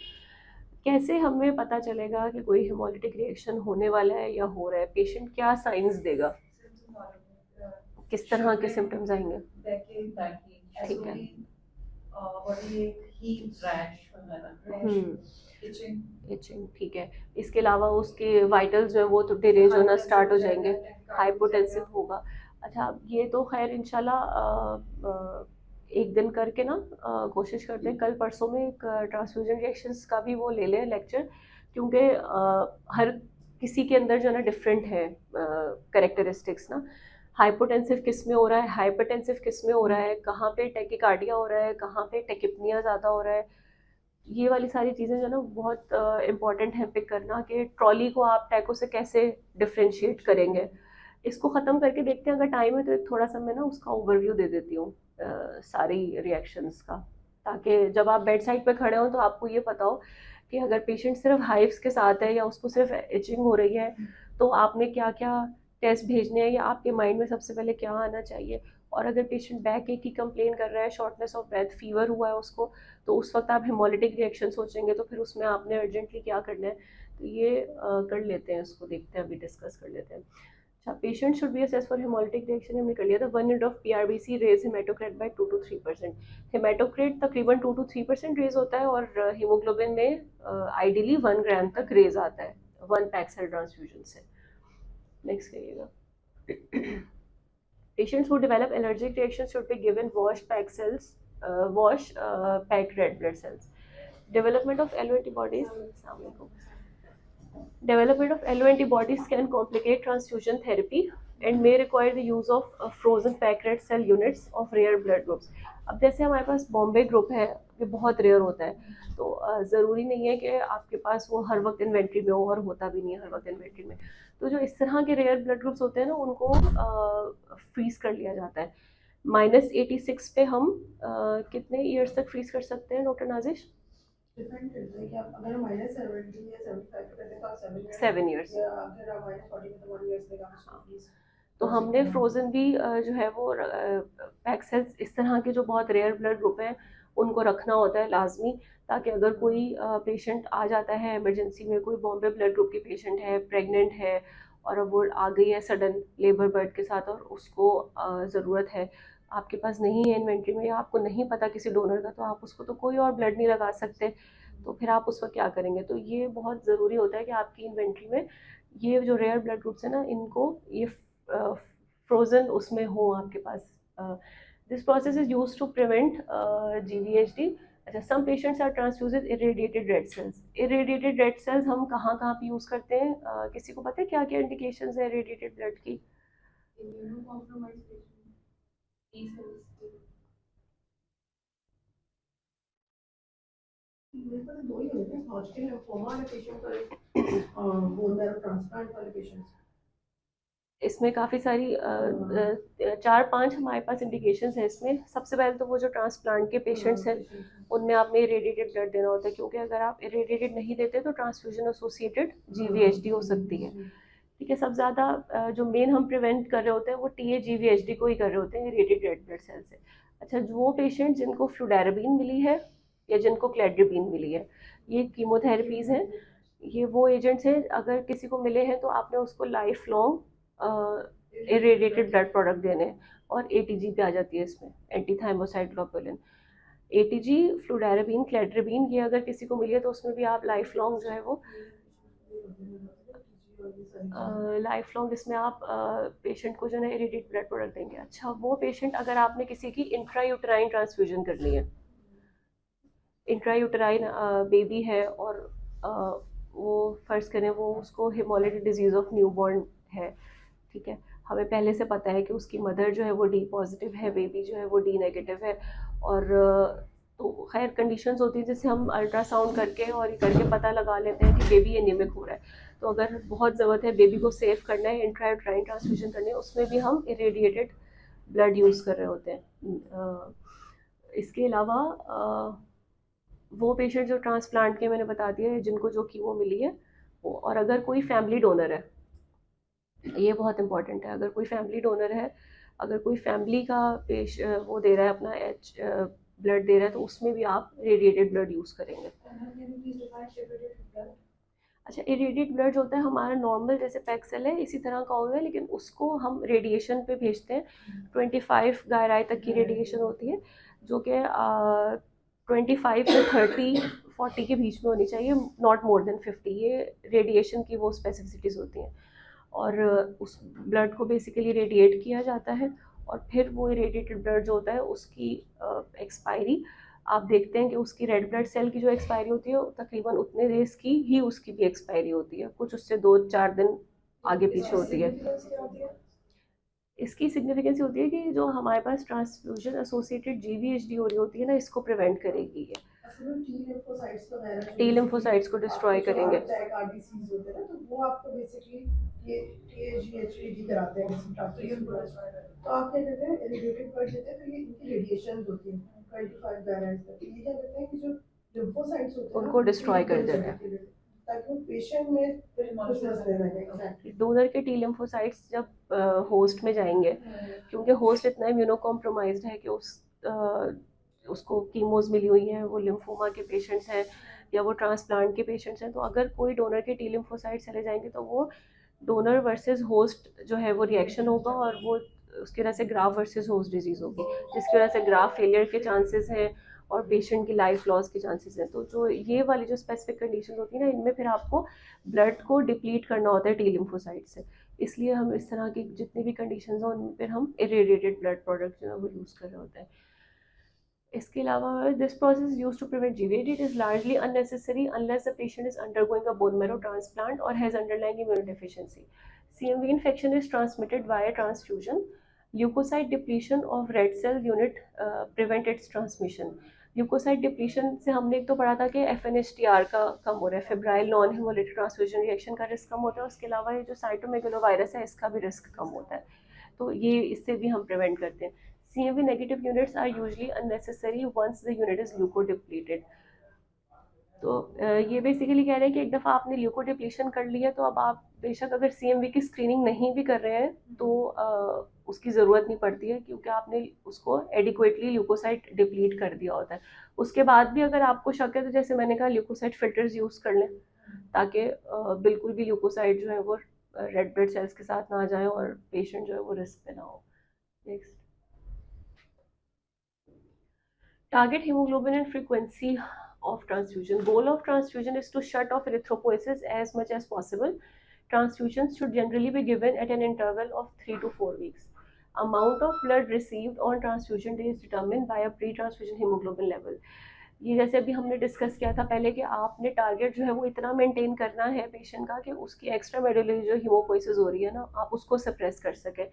S1: कैसे हमें पता चलेगा कि कोई हेमोलिटिक रिएक्शन होने वाला है या हो रहा है? पेशेंट क्या साइंस देगा? किस तरह के सिम्टम्स आएंगे? ठीक है। इचिंग, ठीक है। इसके अलावा उसके वाइटल्स जो है वो तो डिरेज होना स्टार्ट हो जाएंगे, हाइपोटेंसिव होगा। अच्छा, ये तो खैर इंशाल्लाह एक दिन करके ना कोशिश करते हैं, कल परसों में एक ट्रांसफ्यूजन रिएक्शंस का भी वो ले लें लेक्चर, क्योंकि हर किसी के अंदर जो है ना डिफरेंट है करेक्टरिस्टिक्स ना। हाइपोटेंसिव किस में हो रहा है, हाइपरटेंसिव किस में हो रहा है, कहाँ पे टेकिकार्डिया हो रहा है, कहाँ पे टेकिपनिया ज़्यादा हो रहा है, ये वाली सारी चीज़ें जो है ना बहुत इंपॉर्टेंट है पिक करना, कि ट्रॉली को आप टैको से कैसे डिफ्रेंशिएट करेंगे। इसको ख़त्म करके देखते हैं, अगर टाइम है तो एक थोड़ा सा मैं ना उसका ओवरव्यू दे देती हूँ सारी रिएक्शंस का, ताकि जब आप बेड साइड पे खड़े हो तो आपको ये पता हो कि अगर पेशेंट सिर्फ हाइव्स के साथ है या उसको सिर्फ इचिंग हो रही है तो आपने क्या क्या टेस्ट भेजने हैं या आपके माइंड में सबसे पहले क्या आना चाहिए। और अगर पेशेंट बैक एक की कंप्लेन कर रहा है, शॉर्टनेस ऑफ ब्रेथ, फीवर हुआ है उसको, तो उस वक्त आप हेमोलिटिक रिएक्शन सोचेंगे तो फिर उसमें आपने अर्जेंटली क्या करना है। तो ये कर लेते हैं, इसको देखते हैं, अभी डिस्कस कर लेते हैं। अच्छा, patient should be assess for hemolytic reaction हमने कर लिया था। 1 unit of PRBC raise hematocrit by 2 to 3%। Hematocrit तकरीबन 2 to 3% रेज होता है और हीमोग्लोबिन में आइडियली 1 ग्राम तक रेज आता है 1 पैक सेल ट्रांसफ्यूजन से। नेक्स्ट करिएगा। Patients who develop allergic reactions should be given washed packed cells, packed red blood cells. Development of allo antibodies. Development of allo antibodies can complicate transfusion therapy and may require the use of frozen packed red cell units of rare blood groups. अब जैसे हमारे पास Bombay group है, ये बहुत rare होता है, तो ज़रूरी नहीं है कि आपके पास वो हर वक्त इन्वेंट्री में हो, और होता भी नहीं है हर वक्त इन्वेंट्री में। तो जो इस तरह के रेयर ब्लड ग्रुप्स होते हैं ना उनको फ्रीज कर लिया जाता है। -86 पे हम कितने ईयर्स तक फ्रीज कर सकते हैं डॉक्टर नाजिश?
S2: डिपेंड करता है कि आप अगर -70 या 75 पे करते हैं तो आप
S1: 7 ईयर्स,
S2: या अगर आप -40 में तो 1 ईयर्स तक आप उसको फ्रीज।
S1: तो हमने फ्रोज़न भी जो है वो पैक सेल्स इस तरह के जो बहुत रेयर ब्लड ग्रुप हैं उनको रखना होता है लाजमी, ताकि अगर कोई पेशेंट आ जाता है इमरजेंसी में, कोई बॉम्बे ब्लड ग्रुप की पेशेंट है, प्रेग्नेंट है और अब वो आ गई है सडन लेबर बर्ड के साथ और उसको ज़रूरत है, आपके पास नहीं है इन्वेंट्री में या आपको नहीं पता किसी डोनर का, तो आप उसको तो कोई और ब्लड नहीं लगा सकते, तो फिर आप उस वक्त क्या करेंगे। तो ये बहुत ज़रूरी होता है कि आपकी इन्वेंट्री में ये जो रेयर ब्लड ग्रुप्स हैं ना इनको ये फ्रोजन उसमें हो आपके पास। This process is use to prevent GVHD। अच्छा, some patients are transfuse irradiated red cells. Irradiated red cells हम कहाँ कहाँ पे यूज़ करते हैं? किसी को पता है क्या क्या इंडिकेशंस है इरेडिएटेड ब्लड की?
S2: मेरे पास 2 ही होते हैं, हॉटस्किन लिम्फोमा वाले पेशेंट्स और बोन मैरो ट्रांसप्लांट वाले पेशेंट्स।
S1: इसमें काफ़ी सारी 4-5 हमारे पास इंडिकेशंस हैं इसमें। सबसे पहले तो वो जो ट्रांसप्लांट के पेशेंट्स हैं उनमें आपने इरेडिएटेड ब्लड देना होता है, क्योंकि अगर आप इरेडिएटेड नहीं देते तो ट्रांसफ्यूजन एसोसिएटेड GVHD हो सकती है। ठीक है, सबसे ज़्यादा जो मेन हम प्रिवेंट कर रहे होते हैं वो TA-GVHD को ही कर रहे होते हैं, इरेडिएटेड रेड ब्लड सेल से। अच्छा, जो वो पेशेंट जिनको फ्लूडाराबिन मिली है या जिनको क्लेड्रिबिन मिली है, ये कीमोथेरेपीज़ हैं, ये वो एजेंट्स हैं अगर किसी को मिले हैं तो आपने उसको life long irradiated blood product देने हैं। और ATG भी आ जाती है इसमें, एंटी थाइमोसाइड ग्लोबुलिन। ATG, फ्लूडाराबिन, क्लेड्रिबिन, ये अगर किसी को मिली है तो उसमें भी आप लाइफ लॉन्ग जो है वो लाइफ लॉन्ग इसमें आप पेशेंट को जो है इरेडिएटेड ब्लड प्रोडक्ट देंगे। अच्छा, वो पेशेंट अगर आपने किसी की इंट्रायूटराइन ट्रांसफ्यूजन करनी है, इंट्रायूटराइन बेबी है और वो फ़र्ज़ करें वो उसको हेमोलिटिक डिजीज़ ऑफ न्यूबॉर्न है, ठीक है, हमें पहले से पता है कि उसकी मदर जो है वो D पॉजिटिव है, बेबी जो है वो D नेगेटिव है, और तो खैर कंडीशंस होती है जिससे हम अल्ट्रासाउंड करके और ये करके पता लगा लेते हैं कि बेबी एनीमिक हो रहा है। तो अगर बहुत ज़रूरत है बेबी को सेव करना है, इंट्रायूटराइन ट्रांसफ्यूजन करनी है, उसमें भी हम इरेडिएटेड ब्लड यूज़ कर रहे होते हैं। इसके अलावा वो पेशेंट जो ट्रांसप्लांट के मैंने बता दिया है जिनको जो कीमो मिली है वो, और अगर कोई फैमिली डोनर है, ये बहुत इंपॉर्टेंट है, अगर कोई फैमिली डोनर है, अगर कोई फैमिली का वो दे रहा है अपना ब्लड दे रहा है तो उसमें भी आप रेडिएटेड ब्लड यूज़ करेंगे। अच्छा, इरेडिएटेड ब्लड जो होता है हमारा नॉर्मल जैसे पैक सेल है इसी तरह का होगा, लेकिन उसको हम रेडिएशन पे भेजते हैं। 25 गायराई तक की रेडिएशन होती है, जो कि 25 से 30-40 के बीच में होनी चाहिए, नॉट मोर देन 50। ये रेडिएशन की वो स्पेसिफिसिटीज़ होती हैं, और उस ब्लड को बेसिकली रेडिएट किया जाता है, और फिर वो इरेडिएटेड ब्लड जो होता है उसकी एक्सपायरी आप देखते हैं कि उसकी रेड ब्लड सेल की जो एक्सपायरी होती है तकरीबन उतने डेज की ही उसकी भी एक्सपायरी होती है, कुछ उससे 2-4 दिन आगे पीछे होती है। इसकी सिग्निफिकेंस होती है कि जो हमारे पास ट्रांसफ्यूजन एसोसिएटेड GVHD हो रही होती है ना, इसको प्रिवेंट करेगी ये, टी लिम्फोसाइट्स को डिस्ट्रॉय करेंगे।
S2: तो आप क्या कहते हैं इरिटेटेड ब्लड देते हैं तो ये इनकी रेडिएशंस होती हैं 25 गायराइज तक, ये क्या कहते हैं कि जो लिम्फोसाइट्स होते हैं
S1: उनको डिस्ट्रॉय कर देते हैं
S2: ताकि वो पेशेंट में कुछ मसले ना रहे।
S1: डोनर के टी लिम्फोसाइट्स जब होस्ट में जाएंगे, क्योंकि होस्ट इतना इम्यूनो कॉम्प्रोमाइज्ड है कि उसको कीमोज मिली हुई हैं, वो लिम्फोमा के पेशेंट्स हैं या वो ट्रांसप्लांट के पेशेंट्स हैं, तो अगर कोई डोनर के टी लिम्फोसाइट चले जाएंगे तो वो डोनर वर्सेस होस्ट जो है वो रिएक्शन होगा, और वो उसकी वजह से ग्राफ वर्सेस होस्ट डिजीज़ होगी, जिसकी वजह से ग्राफ फेलियर के चांसेस हैं और पेशेंट की लाइफ लॉस के चांसेस हैं। तो जो ये वाली जो स्पेसिफिक कंडीशन होती है ना, इनमें फिर आपको ब्लड को डिप्लीट करना होता है टी लिम्फोसाइट से, इसलिए हम इस तरह की जितनी भी कंडीशंस हैं उन पर हम इरेडिएटेड ब्लड प्रोडक्ट जो है वो यूज़ कर रहे होते हैं। इसके अलावा this process use to prevent GVHD it is largely unnecessary unless the patient is undergoing a bone marrow transplant और has underlying immunodeficiency. CMV infection is transmitted via transfusion. Leukocyte depletion of red cell unit prevent its transmission. Leucocyte depletion से हमने एक तो पढ़ा था कि FNHTR का कम हो रहा है, febrile non hemolytic transfusion reaction का रिस्क कम होता है, उसके अलावा ये जो साइटोमेगलोवायरस है इसका भी रिस्क कम होता है, तो ये इससे भी हम प्रिवेंट करते हैं। CMV negative units are usually unnecessary once the unit is leukodepleted. तो ये बेसिकली कह रहे हैं कि एक दफ़ा आपने ल्यूकोडिप्लीशन कर लिया तो अब आप बेशक अगर CMV की स्क्रीनिंग नहीं भी कर रहे हैं तो उसकी ज़रूरत नहीं पड़ती है, क्योंकि आपने उसको एडिक्वेटली ल्यूकोसाइट डिप्लीट कर दिया होता है। उसके बाद भी अगर आपको शक है तो जैसे मैंने कहा ल्यूकोसाइट फिल्टर्स यूज़ कर लें, ताकि बिल्कुल भी ल्यूकोसाइट जो है वो रेड ब्लड सेल्स के साथ ना जाए और पेशेंट जो है वो रिस्क पे ना हो। Next, target hemoglobin and frequency of transfusion. Goal of transfusion is to shut off erythropoiesis as much as possible. Transfusions should generally be given at an interval of 3 to 4 weeks. Amount of blood received on transfusion day is determined by a pre-transfusion hemoglobin level. ये जैसे अभी हमने discuss किया था पहले कि आपने target जो है वो इतना मेंटेन करना है पेशेंट का कि उसकी एक्स्ट्रा मेडुलरी जो हीमोपोइसिस हो रही है ना, आप उसको सप्रेस कर सकें,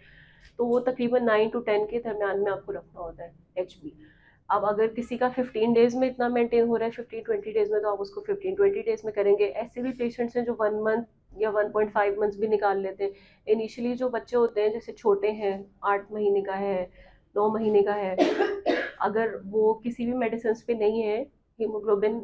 S1: तो वो तकरीबन 9 to 10 के दरमियान में आपको रखना होता है HB। अब अगर किसी का 15 डेज़ में इतना मेंटेन हो रहा है, 15-20 डेज़ में, तो आप उसको 15-20 डेज़ में करेंगे। ऐसे भी पेशेंट्स हैं जो 1 मंथ या 1.5 मंथ्स भी निकाल लेते हैं। इनिशियली जो बच्चे होते हैं जैसे छोटे हैं, 8 महीने का है, 9 महीने का है, अगर वो किसी भी मेडिसिन पे नहीं है, हीमोग्लोबिन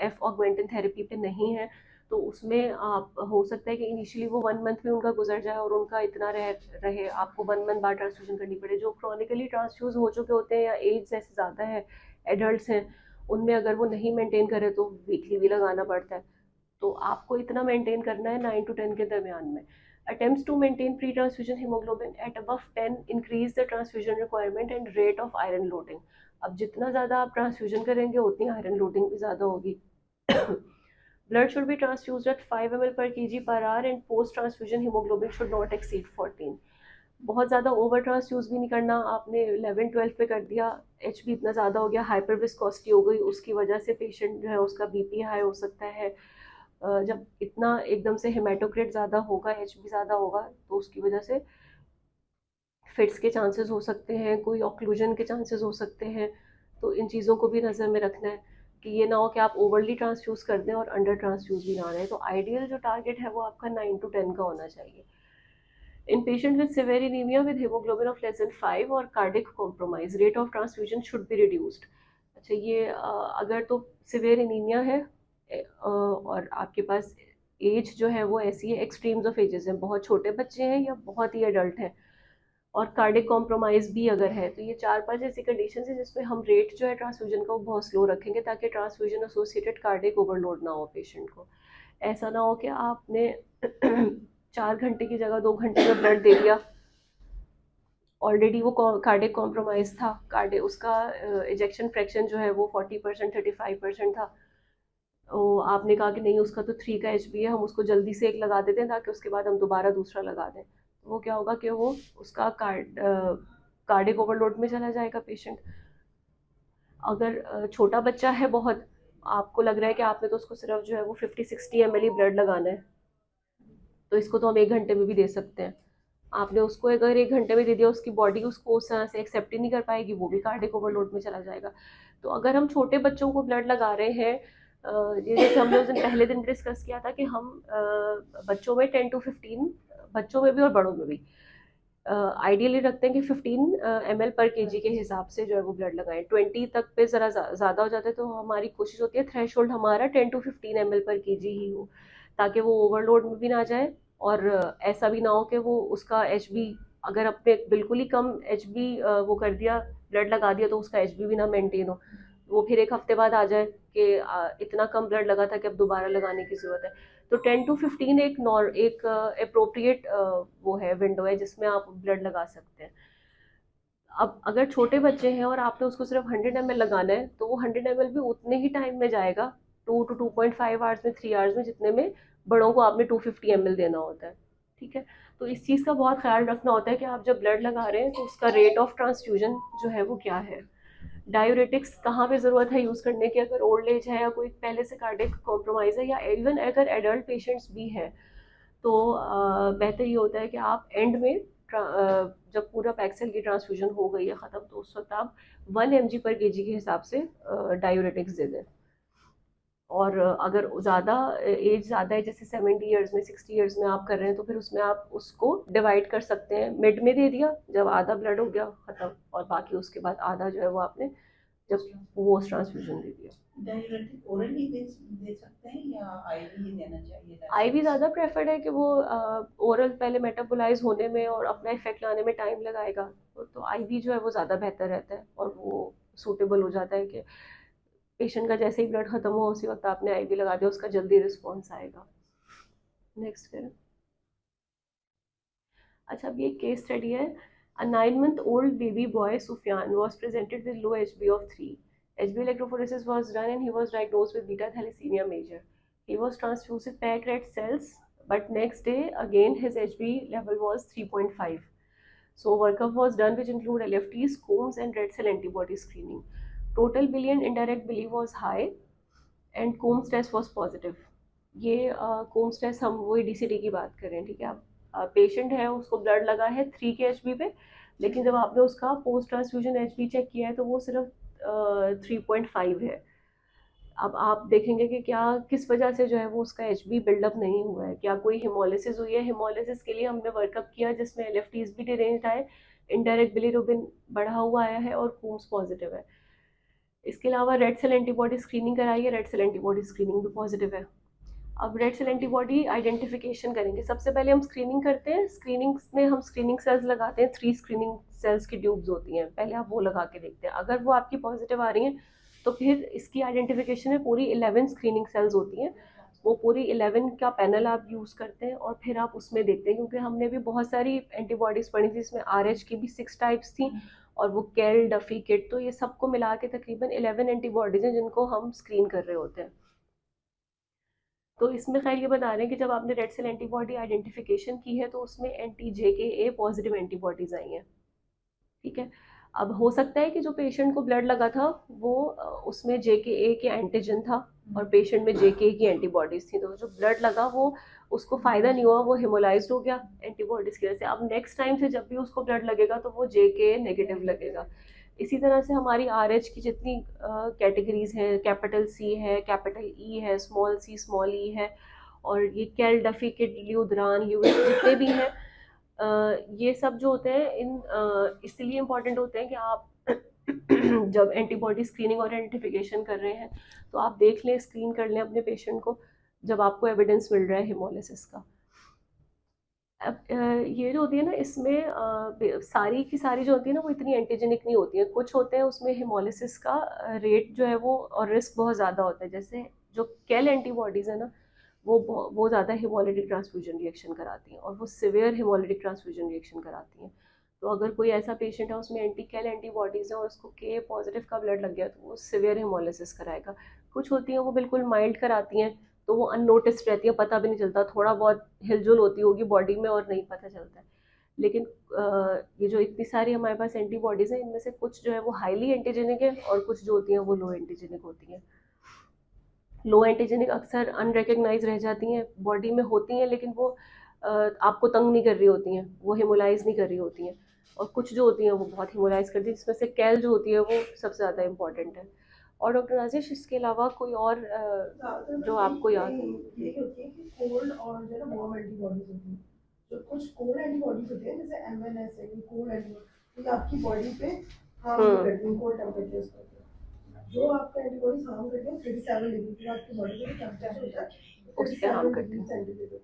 S1: एफ ऑगमेंटिंग थेरेपी पे नहीं है, तो उसमें आप हो सकता है कि इनिशियली वो 1 मंथ में उनका गुजर जाए और उनका इतना रहे आपको 1 मंथ बाद ट्रांसफ्यूजन करनी पड़े। जो क्रॉनिकली ट्रांसफ्यूज हो चुके होते हैं या एज जैसे ज़्यादा है, एडल्ट हैं, उनमें अगर वो नहीं मेंटेन करे तो वीकली भी लगाना पड़ता है। तो आपको इतना मेंटेन करना है 9 to 10 के दरमियान में। Attempts to maintain pre-transfusion hemoglobin at above 10 increase the transfusion requirement and rate of iron loading. अब जितना ज़्यादा आप ट्रांसफ्यूजन करेंगे उतनी आयरन लोडिंग भी ज़्यादा होगी। Blood should be transfused at 5 ml per kg per hour and post transfusion hemoglobin should not exceed 14. बहुत ज़्यादा ओवर ट्रांसफ्यूज भी नहीं करना। आपने 11-12 पे कर दिया, एच बी इतना ज़्यादा हो गया, हाइपर विस्कोसिटी हो गई, उसकी वजह से पेशेंट जो है उसका बीपी हाई हो सकता है। जब इतना एकदम से हेमाटोक्रिट ज़्यादा होगा, एच बी ज़्यादा होगा, तो उसकी वजह से फिट्स के चांसेस हो सकते हैं, कोई ऑक्लूजन के चांसेस हो सकते हैं। तो इन चीज़ों को भी नज़र में रखना है कि ये ना हो कि आप ओवरली ट्रांसफ्यूज कर दें और अंडर ट्रांसफ्यूज भी ना रहें। तो आइडियल जो टारगेट है वो आपका 9 to 10 का होना चाहिए। In patients with severe anemia with hemoglobin of less than 5 और cardiac compromise, rate of transfusion should be reduced. अच्छा, ये अगर तो सिवियर एनीमिया है और आपके पास एज जो है वो ऐसी है, एक्सट्रीम्स ऑफ एजेस हैं, बहुत छोटे बच्चे हैं या बहुत ही एडल्ट हैं, और कार्डिक कॉम्प्रोमाइज़ भी अगर है, तो ये 4-5 ऐसी कंडीशन है जिसमें हम रेट जो है ट्रांसफ्यूजन का वो बहुत स्लो रखेंगे ताकि ट्रांसफ्यूजन एसोसिएटेड कार्डिक ओवरलोड ना हो पेशेंट को। ऐसा ना हो कि आपने 4 घंटे की जगह 2 घंटे में ब्लड दे दिया, ऑलरेडी वो कार्डिक कॉम्प्रोमाइज था, कार्डिक उसका इजेक्शन फ्रैक्शन जो है वो 40% 35% था। तो आपने कहा कि नहीं उसका तो 3 का एच बी है, हम उसको जल्दी से एक लगा देते हैं ताकि उसके बाद हम दोबारा दूसरा लगा दें। तो वो क्या होगा कि वो उसका कार्डिक ओवरलोड में चला जाएगा पेशेंट। अगर छोटा बच्चा है बहुत, आपको लग रहा है कि आपने तो उसको सिर्फ जो है वो 50-60 ml ही ब्लड लगाना है, तो इसको तो हम 1 घंटे में भी दे सकते हैं। आपने उसको अगर 1 घंटे में दे दिया, उसकी बॉडी उसको उस तरह से एक्सेप्ट ही नहीं कर पाएगी, वो भी कार्डिक ओवरलोड में चला जाएगा। तो अगर हम छोटे बच्चों को ब्लड लगा रहे हैं, ये जैसे हमने उस दिन पहले दिन डिस्कस किया था कि हम बच्चों में 10 to 15, बच्चों में भी और बड़ों में भी आइडियली रखते हैं कि 15 ml पर केजी के हिसाब से जो है वो ब्लड लगाएं। 20 तक पे ज़रा ज़्यादा हो जाता है, तो हमारी कोशिश होती है थ्रेशोल्ड हमारा 10 to 15 ml पर केजी ही हो, ताकि वो ओवरलोड में भी ना जाए और ऐसा भी ना हो कि वो उसका एच बी, अगर अपने बिल्कुल ही कम एच बी वो कर दिया, ब्लड लगा दिया, तो उसका एच बी भी ना मेंटेन हो, वो फिर 1 हफ्ते बाद आ जाए कि इतना कम ब्लड लगा था कि अब दोबारा लगाने की ज़रूरत है। तो 10 to 15 एक अप्रोप्रिएट वो है, विंडो है जिसमें आप ब्लड लगा सकते हैं। अब अगर छोटे बच्चे हैं और आपने उसको सिर्फ 100 ml लगाना है, तो वो 100 ml भी उतने ही टाइम में जाएगा, 2 to 2.5 आवर्स में, 3 आवर्स में, जितने में बड़ों को आपने 250 ml देना होता है। ठीक है, तो इस चीज़ का बहुत ख्याल रखना होता है कि आप जब ब्लड लगा रहे हैं तो उसका रेट ऑफ ट्रांसफ्यूजन जो है वो क्या है। डायूरेटिक्स कहाँ पे ज़रूरत है यूज़ करने की, अगर ओल्ड एज है या कोई पहले से कार्डिक कॉम्प्रोमाइज़ है, या इवन अगर एडल्ट पेशेंट्स भी हैं, तो बेहतर ये होता है कि आप एंड में जब पूरा पैक्सेल की ट्रांसफ्यूजन हो गई है ख़त्म, तो उस वक्त आप 1 mg पर केजी के हिसाब से डायूरेटिक्स दे दें। और अगर ज़्यादा एज ज़्यादा है, जैसे 70 ईयर्स में, 60 ईयर्स में आप कर रहे हैं, तो फिर उसमें आप उसको डिवाइड कर सकते हैं। मिड में दे दिया जब आधा ब्लड हो गया ख़त्म, और बाकी उसके बाद आधा जो है वो आपने जब पोस्ट ट्रांसफ्यूजन दे दिया।
S3: डाययूरेटिक ओरली दे सकते हैं या आईवी ही देना चाहिए?
S1: आईवी ज़्यादा प्रेफर्ड है कि वो ओरल पहले मेटाबोलाइज होने में और अपना इफेक्ट लाने में टाइम लगाएगा, तो आईवी जो है वो ज़्यादा बेहतर रहता है और वो सूटेबल हो जाता है कि पेशेंट का जैसे ही ब्लड खत्म हो उसी वक्त आपने आईवी लगा दिया, उसका जल्दी रिस्पॉन्स आएगा। नेक्स्ट करें। अच्छा, अब ये केस स्टडी है। A 9-month-old baby boy Sufyan was presented with low HB of 3. HB electrophoresis was done and he was diagnosed with beta thalassemia major. He was transfused with paired red cells, but next day again his HB level was 3.5. So workup was done which include LFTs, Coombs and red cell antibody screening. Total billion indirect billy was high and Coombs test was positive. ये Coombs test हम वही DCT की बात कर रहे हैं, ठीक है। आप पेशेंट है, उसको ब्लड लगा है 3 के एच पे, लेकिन जब आपने उसका पोस्ट ट्रांसफ्यूजन एच चेक किया है तो वो सिर्फ 3.5 है। अब आप देखेंगे कि क्या किस वजह से जो है वो उसका HB बिल्डअप नहीं हुआ है, क्या कोई हिमोलिसिस हुई है। हिमोलिसिस के लिए हमने वर्कअप किया जिसमें LFTs भी डिरेंज्ड आए, इनडायरेक्ट बिलीरुबिन बढ़ा हुआ आया है और कूम्स पॉजिटिव है। इसके अलावा रेड सेल एंटीबॉडी स्क्रीनिंग कराई है, रेड सेल एंटीबॉडी स्क्रीनिंग भी पॉजिटिव है। अब रेड सेल एंटीबॉडी आइडेंटिफिकेशन करेंगे। सबसे पहले हम स्क्रीनिंग करते हैं। स्क्रीनिंग में हम स्क्रीनिंग सेल्स लगाते हैं, 3 स्क्रीनिंग सेल्स की ट्यूब्स होती हैं, पहले आप वो लगा के देखते हैं। अगर वो आपकी पॉजिटिव आ रही हैं तो फिर इसकी आइडेंटिफिकेशन में पूरी 11 स्क्रीनिंग सेल्स होती हैं, वो पूरी 11 का पैनल आप यूज़ करते हैं और फिर आप उसमें देखते हैं, क्योंकि हमने भी बहुत सारी एंटीबॉडीज़ पढ़ी थी, इसमें RH की भी 6 टाइप्स थी और वो कैल, डफी, किट, तो ये सबको मिला के तकरीबन 11 एंटीबॉडीज़ हैं जिनको हम स्क्रीन कर रहे होते हैं। तो इसमें खैर ये बता रहे हैं कि जब आपने रेड सेल एंटीबॉडी आइडेंटिफिकेशन की है तो उसमें anti-JKA पॉजिटिव एंटीबॉडीज आई हैं, ठीक है। अब हो सकता है कि जो पेशेंट को ब्लड लगा था वो उसमें JKA के एंटीजन था और पेशेंट में JKA की एंटीबॉडीज थी, तो जो ब्लड लगा वो उसको फ़ायदा नहीं हुआ, वो हिमोलाइज्ड हो गया एंटीबॉडीज़ की वजह से। अब नेक्स्ट टाइम से जब भी उसको ब्लड लगेगा तो वो JKA नेगेटिव लगेगा। इसी तरह से हमारी RH की जितनी कैटेगरीज हैं, कैपिटल C है, कैपिटल E है, स्मॉल c स्मॉल e है, और ये कैल, डफी, किट, ल्यूद्रान, ल्यूइस जितने भी हैं, ये सब जो होते हैं इसलिए इम्पॉर्टेंट होते हैं कि आप जब एंटीबॉडी स्क्रीनिंग और आइडेंटिफिकेशन कर रहे हैं तो आप देख लें, स्क्रीन कर लें अपने पेशेंट को जब आपको एविडेंस मिल रहा है हिमोलिसिस का। अब ये जो होती है ना, इसमें सारी की सारी जो होती है ना वो इतनी एंटीजेनिक नहीं होती है। कुछ होते हैं उसमें हिमोलिसिस का रेट जो है वो और रिस्क बहुत ज़्यादा होता है, जैसे जो कैल एंटीबॉडीज़ है ना वो ज़्यादा हिमोलिटिक ट्रांसफ्यूजन रिएक्शन कराती हैं और वो सिवियर हिमोलिटिक ट्रांसफ्यूजन रिएक्शन कराती हैं। तो अगर कोई ऐसा पेशेंट है उसमें एंटी कैल एंटीबॉडीज़ है और उसको के पॉजिटिव का ब्लड लग गया तो वो सिवियर हिमोलिसिस कराएगा। कुछ होती हैं वो बिल्कुल माइल्ड कराती हैं, तो वो अननोटिस्ड रहती है, पता भी नहीं चलता, थोड़ा बहुत हिलजुल होती होगी बॉडी में और नहीं पता चलता है। लेकिन ये जो इतनी सारी हमारे पास एंटीबॉडीज़ हैं इनमें से कुछ जो है वो हाईली एंटीजेनिक है और कुछ जो होती हैं वो लो एंटीजेनिक होती हैं। लो एंटीजेनिक अक्सर अनरिकग्नाइज रह जाती हैं, बॉडी में होती हैं लेकिन वो आपको तंग नहीं कर रही होती हैं, वो हिमोलाइज नहीं कर रही होती हैं। और कुछ जो होती हैं वो बहुत हिमोलाइज करती हैं, जिसमें से कैल जो होती है वो सबसे ज़्यादा इंपॉर्टेंट है। और डॉक्टर नाजिश इसके अलावा कोई और जो आपको याद है?
S2: यही होती है कि कोल्ड और जो है ना वार्म एंटीबॉडीज होती हैं। जो कुछ कोल्ड एंटीबॉडीज होती हैं जैसे MNS है, ये कोल्ड एंटीबॉडी ये आपकी बॉडी पे हार्म करती हैं कोल्ड टेम्परेचर्स पर। जो आपका एंटीबॉडीज हार्म करती हैं 37 डिग्री जो आपकी बॉडी का टेम्परेचर होता है
S1: उस पे हार्म
S2: 37
S1: करती
S2: डिग्री
S1: हैं।
S2: सेंटीग्रेड।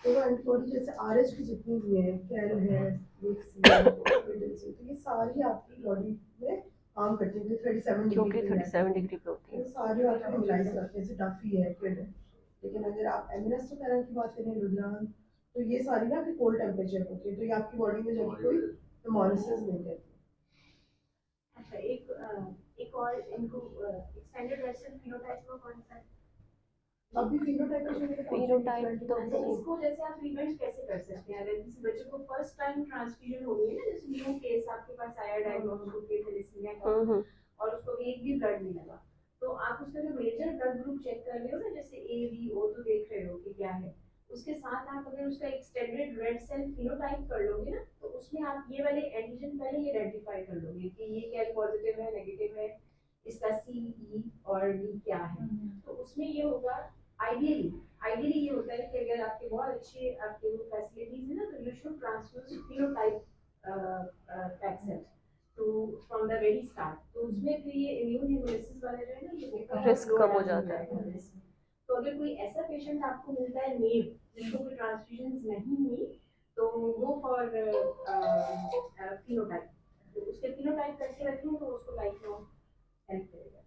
S2: तो वो एंटीबॉडी जैसे RH की जितनी भी है, कैल है, लेक्सी है, तो ये सारी आपकी बॉडी में हार्म करती है 37 डिग्री
S1: क्योंकि
S2: पे
S1: 37 डिग्री पे होती
S2: ये
S1: है।
S2: सारी आपको हिमोलाइज करते हैं, जैसे डफी है, किड है। लेकिन अगर आप एमिनोस्टेरॉन की बात करें, लुड्रान, तो ये सारी ना आपकी कोल्ड टेम्परेचर होती है, तो ये आपकी बॉडी में जाके कोई हिमोलिसिस नहीं करती।
S4: अच्छा, एक और इनको एक्सटेंडेड वेस्टर्न फिनोटाइप में कौन सा है?
S2: अभी फिनोटाइप
S1: फिनोटाइप तो
S4: अच्छा, इसको जैसे आप प्रिवेंट कैसे कर सकते हैं अगर किसी बच्चे को फर्स्ट टाइम ट्रांसफ्यूजन हो गई है ना, जैसे न्यू केस आपके पास आया डायग्नोस्टिक के थैलेसीमिया का और उसको एक भी ब्लड नहीं लगा, तो आप उसका जो मेजर ब्लड ग्रुप चेक कर रहे हो ना, जैसे A B O तो देख रहे हो कि क्या है, उसके साथ आप अगर उसका एक्सटेंडेड रेड सेल फिनोटाइप कर लोगे ना, तो उसमें आप ये वाले एंटीजन पहले ही आइडेंटिफाई कर लोगे कि ये क्या पॉजिटिव है, नेगेटिव है, इसका C, E और D क्या है। तो उसमें ये होगा, आइडियली ये होता है कि अगर आपके बहुत अच्छे आपके फैसिलिटीज है ना, तो you should transfuse phenotype pack set तो फ्रॉम द वेरी स्टार्ट, तो उसमें फिर ये इम्यून हिमोलिसिस वाला जो है ना ये
S1: रिस्क कम हो जाता है।
S4: तो अगर कोई ऐसा पेशेंट आपको मिलता है नेव जिसको कोई ट्रांसफ्यूजन नहीं हुई, तो वो फॉर फिनोटाइप, तो उसके फिनोटाइप करके रखें तो उसको लाइफ लॉन्ग हेल्प करेगा।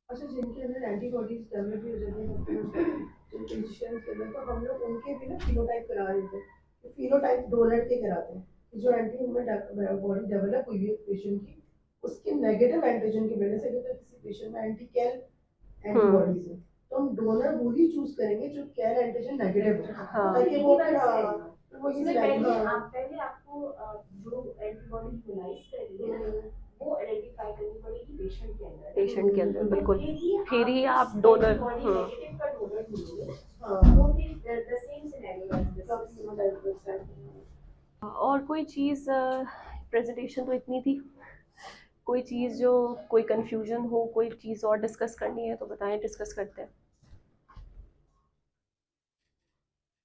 S2: अच्छा, जिनके अंदर एंटीबॉडीज डेवलप हो जाती है जिन फिजिशियंस के अंदर, तो हम लोग उनके भी ना फिनोटाइप करा रहे थे, तो फिनोटाइप डोनर के कराते हैं कि जो एंटी ह्यूमन बॉडी डेवलप हुई है पेशेंट की, उसके नेगेटिव एंटीजन की वजह से अगर किसी पेशेंट में एंटी कैल एंटीबॉडीज है तो हम डोनर वो ही चूज करेंगे जो कैल एंटीजन नेगेटिव है, ताकि वो फिर वो
S4: इसमें पहले आपको जो एंटीबॉडी यूटिलाइज करनी है वो आइडेंटिफाई करनी पड़ेगी पेशेंट के अंदर
S1: बिल्कुल, फिर ही आप डोनर
S4: नेगेटिव का डोनर ढूंढोगे, वो फिर द सेम सिनेरियो है।
S1: और कोई चीज़ प्रेजेंटेशन तो इतनी थी, कोई चीज़ जो कोई कंफ्यूजन हो, कोई चीज़ और डिस्कस करनी है तो बताएं, डिस्कस करते हैं।